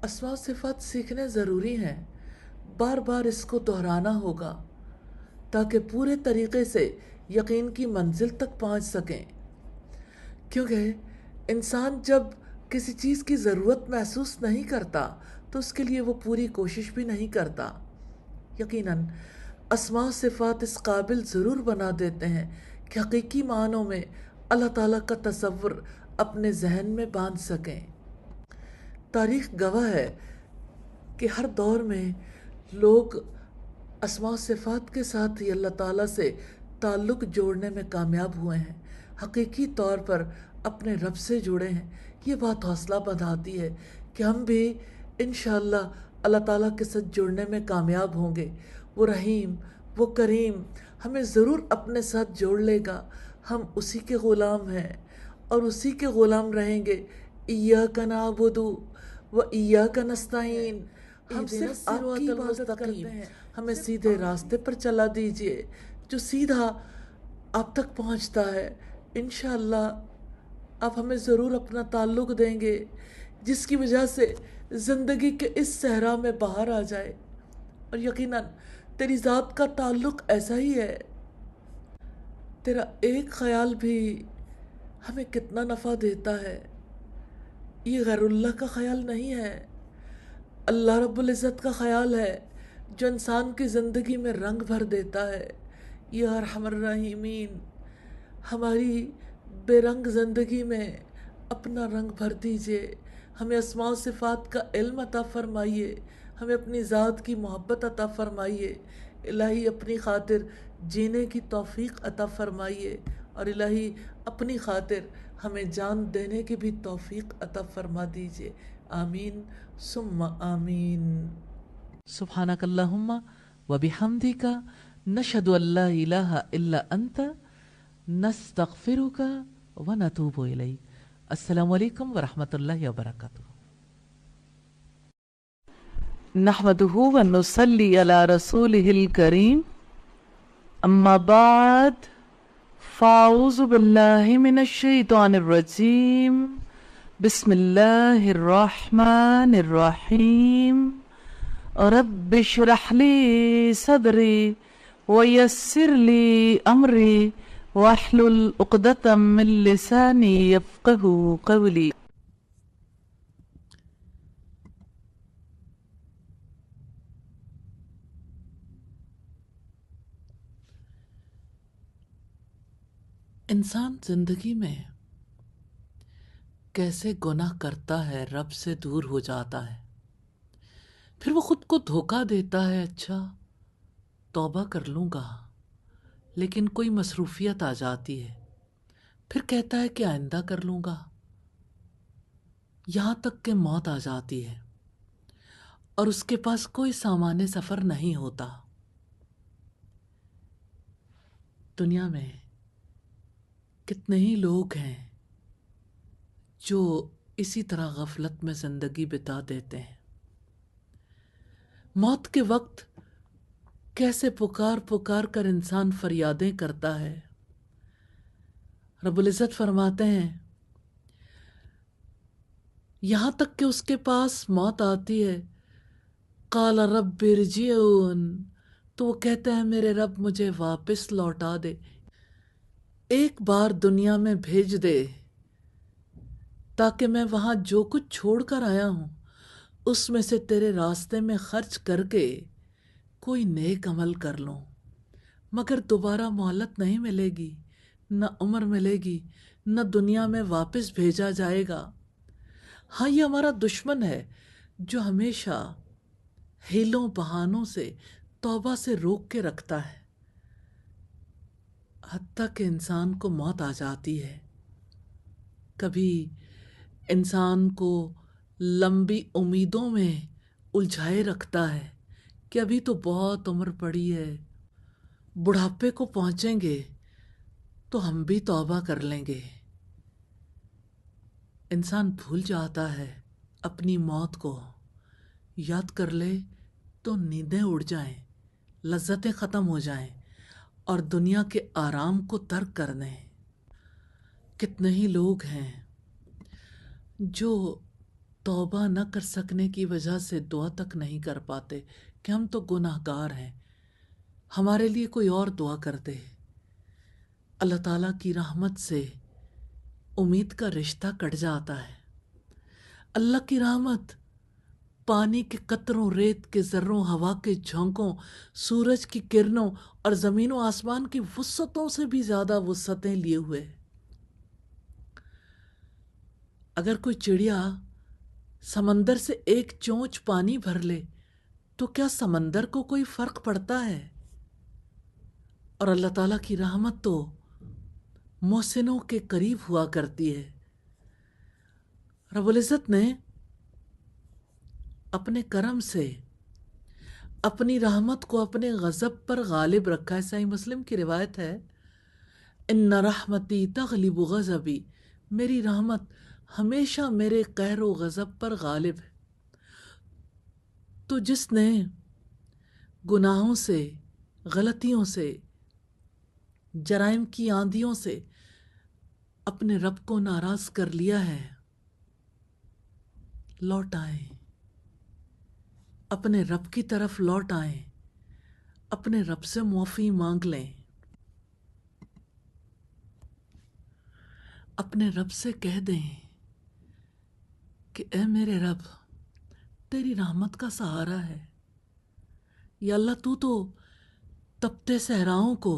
اسماء و صفات سیکھنے ضروری ہیں، بار بار اس کو دہرانا ہوگا تاکہ پورے طریقے سے یقین کی منزل تک پہنچ سکیں، کیونکہ انسان جب کسی چیز کی ضرورت محسوس نہیں کرتا تو اس کے لیے وہ پوری کوشش بھی نہیں کرتا۔ یقیناً اسماء و صفات اس قابل ضرور بنا دیتے ہیں کہ حقیقی معنوں میں اللہ تعالیٰ کا تصور اپنے ذہن میں باندھ سکیں۔ تاریخ گواہ ہے کہ ہر دور میں لوگ اسماء و صفات کے ساتھ ہی اللہ تعالیٰ سے تعلق جوڑنے میں کامیاب ہوئے ہیں، حقیقی طور پر اپنے رب سے جڑے ہیں۔ یہ بات حوصلہ بندھاتی ہے کہ ہم بھی انشاءاللہ اللہ تعالیٰ کے ساتھ جڑنے میں کامیاب ہوں گے۔ وہ رحیم، وہ کریم ہمیں ضرور اپنے ساتھ جوڑ لے گا، ہم اسی کے غلام ہیں اور اسی کے غلام رہیں گے۔ ایاک نعبد و ایاک نستعین، ہم صرف آپ کی عبادت کرتے ہیں، ہمیں سیدھے راستے پر چلا دیجئے جو سیدھا آپ تک پہنچتا ہے۔ انشاءاللہ آپ ہمیں ضرور اپنا تعلق دیں گے جس کی وجہ سے زندگی کے اس صحرا میں باہر آ جائے، اور یقیناً تیری ذات کا تعلق ایسا ہی ہے، تیرا ایک خیال بھی ہمیں کتنا نفع دیتا ہے۔ یہ غیر اللہ کا خیال نہیں ہے، اللہ رب العزت کا خیال ہے جو انسان کی زندگی میں رنگ بھر دیتا ہے۔ یا ارحم الراحمین، ہماری بے رنگ زندگی میں اپنا رنگ بھر دیجئے، ہمیں اسماء و صفات کا علم عطا فرمائیے، ہمیں اپنی ذات کی محبت عطا فرمائیے، الہی اپنی خاطر جینے کی توفیق عطا فرمائیے، اور الہی اپنی خاطر ہمیں جان دینے کی بھی توفیق عطا فرما دیجئے۔ آمین ثم آمین۔ سبحانک اللہم و بحمدک، نشہد ان لا الہ الا انت، نستغفرک و نتوب الیک۔ السلام علیکم ورحمۃ اللہ وبرکاتہ۔ نحمده و نصلی علی رسولہ الکریم، اما بعد فاعوذ باللہ من الشیطان الرجیم، بسم اللہ الرحمن الرحیم، رب اشرح لی صدری ویسر لی امری واحلل عقدۃ من لسانی یفقہوا قولی۔ انسان زندگی میں کیسے گناہ کرتا ہے رب سے دور ہو جاتا ہے، پھر وہ خود کو دھوکہ دیتا ہے، اچھا توبہ کر لوں گا، لیکن کوئی مصروفیت آ جاتی ہے، پھر کہتا ہے کہ آئندہ کر لوں گا، یہاں تک کہ موت آ جاتی ہے اور اس کے پاس کوئی سامان سفر نہیں ہوتا۔ دنیا میں کتنے ہی لوگ ہیں جو اسی طرح غفلت میں زندگی بتا دیتے ہیں۔ موت کے وقت کیسے پکار پکار کر انسان فریادیں کرتا ہے۔ رب العزت فرماتے ہیں یہاں تک کہ اس کے پاس موت آتی ہے، قال رب ارجعون، تو وہ کہتا ہے میرے رب مجھے واپس لوٹا دے، ایک بار دنیا میں بھیج دے تاکہ میں وہاں جو کچھ چھوڑ کر آیا ہوں اس میں سے تیرے راستے میں خرچ کر کے کوئی نیک عمل کر لوں، مگر دوبارہ مہلت نہیں ملے گی، نہ عمر ملے گی، نہ دنیا میں واپس بھیجا جائے گا۔ ہاں یہ ہمارا دشمن ہے جو ہمیشہ ہیلوں بہانوں سے توبہ سے روک کے رکھتا ہے، حتیٰ کہ انسان کو موت آ جاتی ہے۔ کبھی انسان کو لمبی امیدوں میں الجھائے رکھتا ہے کہ ابھی تو بہت عمر پڑی ہے، بڑھاپے کو پہنچیں گے تو ہم بھی توبہ کر لیں گے۔ انسان بھول جاتا ہے اپنی موت کو، یاد کر لے تو نیندیں اڑ جائیں، لذتیں ختم ہو جائیں اور دنیا کے آرام کو ترک کر دیں۔ کتنے ہی لوگ ہیں جو توبہ نہ کر سکنے کی وجہ سے دعا تک نہیں کر پاتے کہ ہم تو گناہ گار ہیں، ہمارے لیے کوئی اور دعا کر دے۔ اللہ تعالیٰ کی رحمت سے امید کا رشتہ کٹ جاتا ہے۔ اللہ کی رحمت پانی کے قطروں، ریت کے ذروں، ہوا کے جھونکوں، سورج کی کرنوں اور زمین و آسمان کی وسعتوں سے بھی زیادہ وسعتیں لیے ہوئے۔ اگر کوئی چڑیا سمندر سے ایک چونچ پانی بھر لے تو کیا سمندر کو کوئی فرق پڑتا ہے؟ اور اللہ تعالیٰ کی رحمت تو محسنوں کے قریب ہوا کرتی ہے۔ رب العزت نے اپنے کرم سے اپنی رحمت کو اپنے غضب پر غالب رکھا ہے۔ صحیح مسلم کی روایت ہے، ان رحمتی تغلب غضبی، میری رحمت ہمیشہ میرے قہر و غضب پر غالب ہے۔ تو جس نے گناہوں سے، غلطیوں سے، جرائم کی آندھیوں سے اپنے رب کو ناراض کر لیا ہے، لوٹ آئیں، اپنے رب کی طرف لوٹ آئیں، اپنے رب سے معافی مانگ لیں، اپنے رب سے کہہ دیں کہ اے میرے رب تیری رحمت کا سہارا ہے، یا اللہ تو تپتے صحراؤں کو،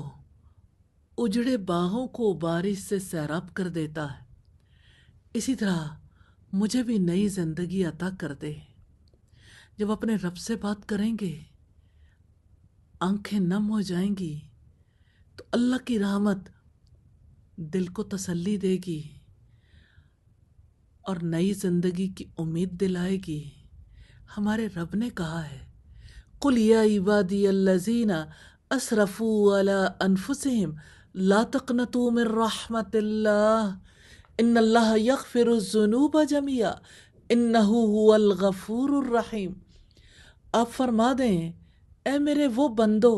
اجڑے باغوں کو بارش سے سیراب کر دیتا ہے، اسی طرح مجھے بھی نئی زندگی عطا کر دے۔ جب اپنے رب سے بات کریں گے آنکھیں نم ہو جائیں گی تو اللہ کی رحمت دل کو تسلی دے گی اور نئی زندگی کی امید دلائے گی۔ ہمارے رب نے کہا ہے قُلْ يَا عِبَادِيَ الَّذِينَ أَسْرَفُوا عَلَىٰ أَنفُسِهِمْ لَا تَقْنَطُوا مِن رَحْمَةِ اللَّهِ إِنَّ اللَّهَ يَغْفِرُ الذُّنُوبَ جَمِيعًا إِنَّهُ هُوَ الْغَفُورُ الرَّحِيمُ۔ آپ فرما دیں اے میرے وہ بندو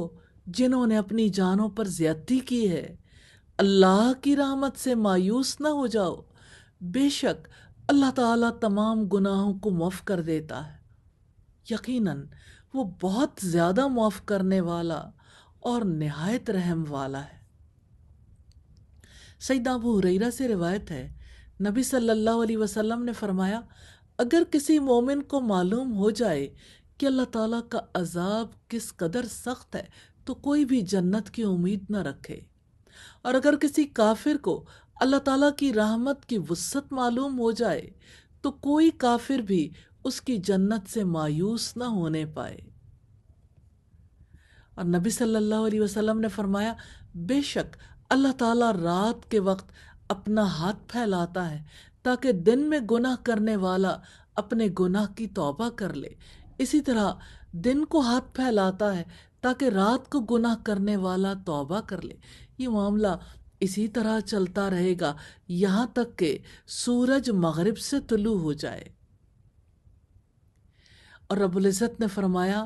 جنہوں نے اپنی جانوں پر زیادتی کی ہے، اللہ کی رحمت سے مایوس نہ ہو جاؤ، بے شک اللہ تعالیٰ تمام گناہوں کو معاف کر دیتا ہے، یقیناً وہ بہت زیادہ معاف کرنے والا اور نہایت رحم والا ہے۔ سیدنا ابو ہریرہ سے روایت ہے، نبی صلی اللہ علیہ وسلم نے فرمایا اگر کسی مومن کو معلوم ہو جائے کہ اللہ تعالیٰ کا عذاب کس قدر سخت ہے تو کوئی بھی جنت کی امید نہ رکھے، اور اگر کسی کافر کو اللہ تعالیٰ کی رحمت کی وسعت معلوم ہو جائے تو کوئی کافر بھی اس کی جنت سے مایوس نہ ہونے پائے۔ اور نبی صلی اللہ علیہ وسلم نے فرمایا، بے شک اللہ تعالیٰ رات کے وقت اپنا ہاتھ پھیلاتا ہے تاکہ دن میں گناہ کرنے والا اپنے گناہ کی توبہ کر لے، اسی طرح دن کو ہاتھ پھیلاتا ہے تاکہ رات کو گناہ کرنے والا توبہ کر لے۔ یہ معاملہ اسی طرح چلتا رہے گا یہاں تک کہ سورج مغرب سے طلوع ہو جائے۔ اور رب العزت نے فرمایا،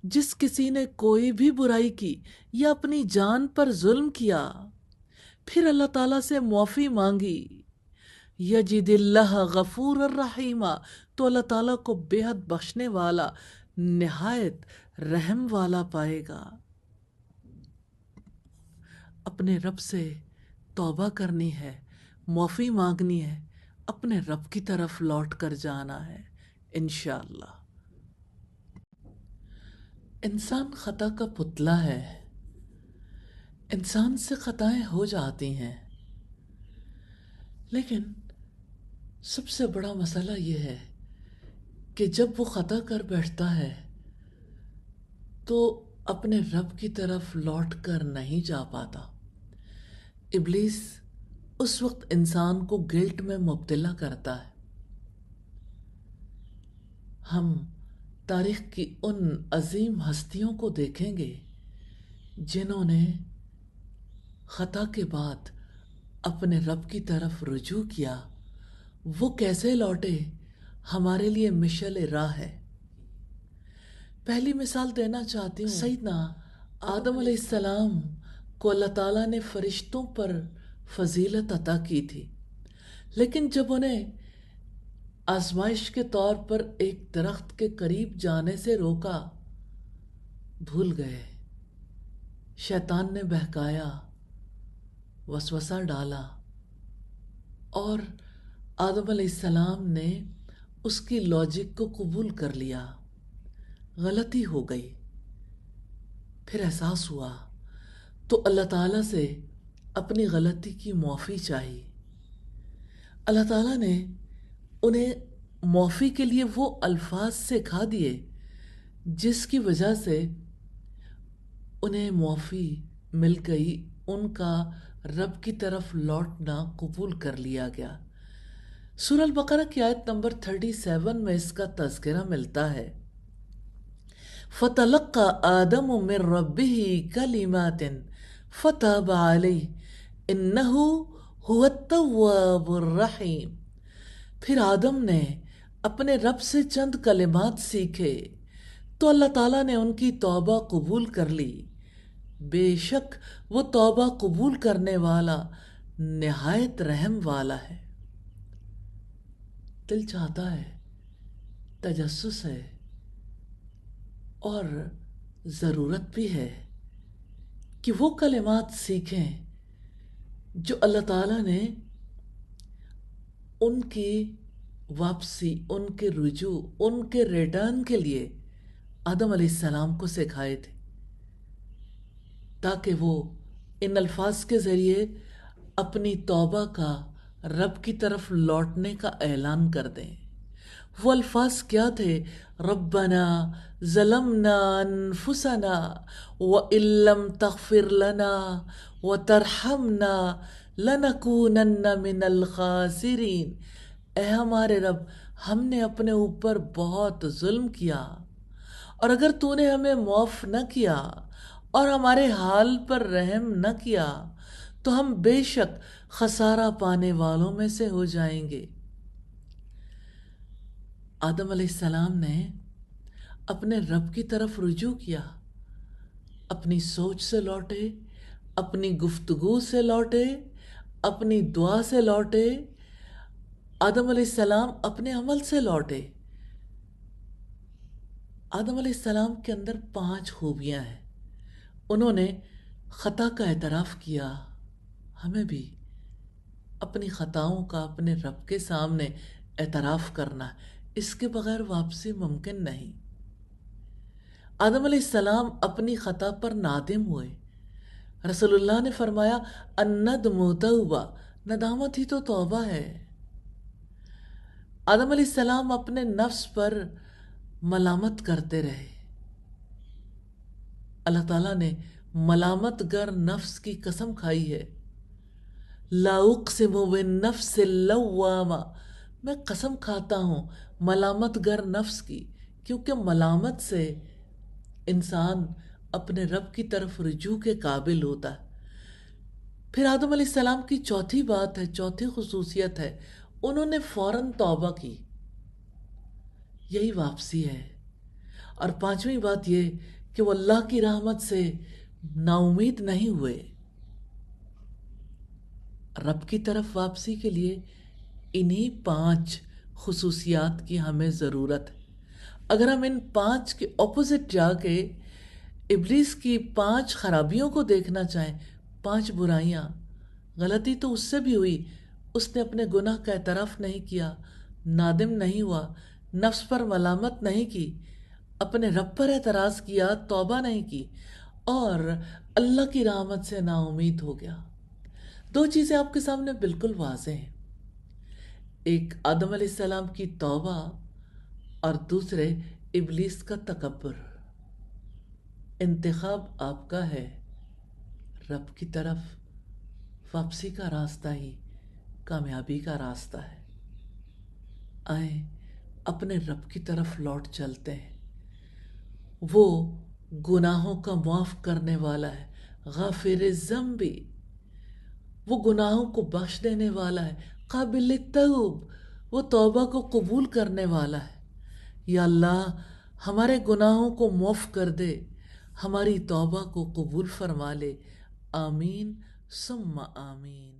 جس کسی نے کوئی بھی برائی کی یا اپنی جان پر ظلم کیا پھر اللہ تعالیٰ سے معافی مانگی، یجد اللہ غفور الرحیم، تو اللہ تعالیٰ کو بے حد بخشنے والا، نہایت رحم والا پائے گا۔ اپنے رب سے توبہ کرنی ہے، معافی مانگنی ہے، اپنے رب کی طرف لوٹ کر جانا ہے انشاءاللہ۔ انسان خطا کا پتلا ہے، انسان سے خطائیں ہو جاتی ہیں، لیکن سب سے بڑا مسئلہ یہ ہے کہ جب وہ خطا کر بیٹھتا ہے تو اپنے رب کی طرف لوٹ کر نہیں جا پاتا۔ ابلیس اس وقت انسان کو گلٹ میں مبتلا کرتا ہے۔ ہم تاریخ کی ان عظیم ہستیوں کو دیکھیں گے جنہوں نے خطا کے بعد اپنے رب کی طرف رجوع کیا، وہ کیسے لوٹے ہمارے لیے مشعل راہ ہے۔ پہلی مثال دینا چاہتی ہوں، سیدنا آدم علیہ السلام کو اللہ تعالیٰ نے فرشتوں پر فضیلت عطا کی تھی، لیکن جب انہیں آزمائش کے طور پر ایک درخت کے قریب جانے سے روکا، بھول گئے، شیطان نے بہکایا، وسوسہ ڈالا، اور آدم علیہ السلام نے اس کی لاجک کو قبول کر لیا، غلطی ہو گئی، پھر احساس ہوا تو اللہ تعالیٰ سے اپنی غلطی کی معافی چاہی۔ اللہ تعالیٰ نے انہیں معافی کے لیے وہ الفاظ سکھا دیے جس کی وجہ سے انہیں معافی مل گئی، ان کا رب کی طرف لوٹنا قبول کر لیا گیا۔ سورہ البقرہ کی آیت نمبر 37 میں اس کا تذکرہ ملتا ہے، فَتَلَقَّى آدَمُ مِن رَّبِّهِ كَلِمَاتٍ فَتَابَ عَلَيْهِ إِنَّهُ هُوَ التَّوَّابُ الرَّحِيمُ۔ پھر آدم نے اپنے رب سے چند کلمات سیکھے تو اللہ تعالیٰ نے ان کی توبہ قبول کر لی، بے شک وہ توبہ قبول کرنے والا نہایت رحم والا ہے۔ دل چاہتا ہے، تجسس ہے اور ضرورت بھی ہے کہ وہ کلمات سیکھیں جو اللہ تعالیٰ نے ان کی واپسی، ان کے رجوع، ان کے ریٹرن کے لیے آدم علیہ السلام کو سکھائے تھے، تاکہ وہ ان الفاظ کے ذریعے اپنی توبہ کا، رب کی طرف لوٹنے کا اعلان کر دیں۔ وہ الفاظ کیا تھے؟ ربنا ظلمنا انفسنا وان لم تغفر لنا وترحمنا لنکونن من الخاسرین۔ اے ہمارے رب، ہم نے اپنے اوپر بہت ظلم کیا، اور اگر تو نے ہمیں معاف نہ کیا اور ہمارے حال پر رحم نہ کیا تو ہم بے شک خسارہ پانے والوں میں سے ہو جائیں گے۔ آدم علیہ السلام نے اپنے رب کی طرف رجوع کیا، اپنی سوچ سے لوٹے، اپنی گفتگو سے لوٹے، اپنی دعا سے لوٹے، آدم علیہ السلام اپنے عمل سے لوٹے۔ آدم علیہ السلام کے اندر 5 خوبیاں ہیں۔ انہوں نے خطا کا اعتراف کیا۔ ہمیں بھی اپنی خطاؤں کا اپنے رب کے سامنے اعتراف کرنا ہے، اس کے بغیر واپسی ممکن نہیں۔ آدم علیہ السلام اپنی خطا پر نادم ہوئے۔ رسول اللہ نے فرمایا الندم توبہ، ندامت ہی تو توبہ ہے۔ آدم علیہ السلام اپنے نفس پر ملامت کرتے رہے، اللہ تعالیٰ نے ملامت گر نفس کی قسم کھائی ہے، لا اقسم بالنفس اللوامہ، میں قسم کھاتا ہوں ملامت گر نفس کی، کیونکہ ملامت سے انسان اپنے رب کی طرف رجوع کے قابل ہوتا ہے۔ پھر آدم علیہ السلام کی چوتھی بات ہے، چوتھی خصوصیت ہے، انہوں نے فوراً توبہ کی، یہی واپسی ہے۔ اور پانچویں بات یہ کہ وہ اللہ کی رحمت سے نا امید نہیں ہوئے۔ رب کی طرف واپسی کے لیے انہی 5 خصوصیات کی ہمیں ضرورت ہے۔ اگر ہم ان 5 کے اپوزٹ جا کے ابلیس کی 5 خرابیوں کو دیکھنا چاہیں، 5 برائیاں، غلطی تو اس سے بھی ہوئی، اس نے اپنے گناہ کا اعتراف نہیں کیا، نادم نہیں ہوا، نفس پر ملامت نہیں کی، اپنے رب پر اعتراض کیا، توبہ نہیں کی، اور اللہ کی رحمت سے نا امید ہو گیا۔ 2 چیزیں آپ کے سامنے بالکل واضح ہیں، ایک آدم علیہ السلام کی توبہ اور دوسرے ابلیس کا تکبر۔ انتخاب آپ کا ہے، رب کی طرف واپسی کا راستہ ہی کامیابی کا راستہ ہے۔ آئیں اپنے رب کی طرف لوٹ چلتے ہیں، وہ گناہوں کا معاف کرنے والا ہے، غافر الذنب، وہ گناہوں کو بخش دینے والا ہے، قابل التوب، وہ توبہ کو قبول کرنے والا ہے۔ یا اللہ ہمارے گناہوں کو معاف کر دے، ہماری توبہ کو قبول فرما لے، آمین ثم آمین۔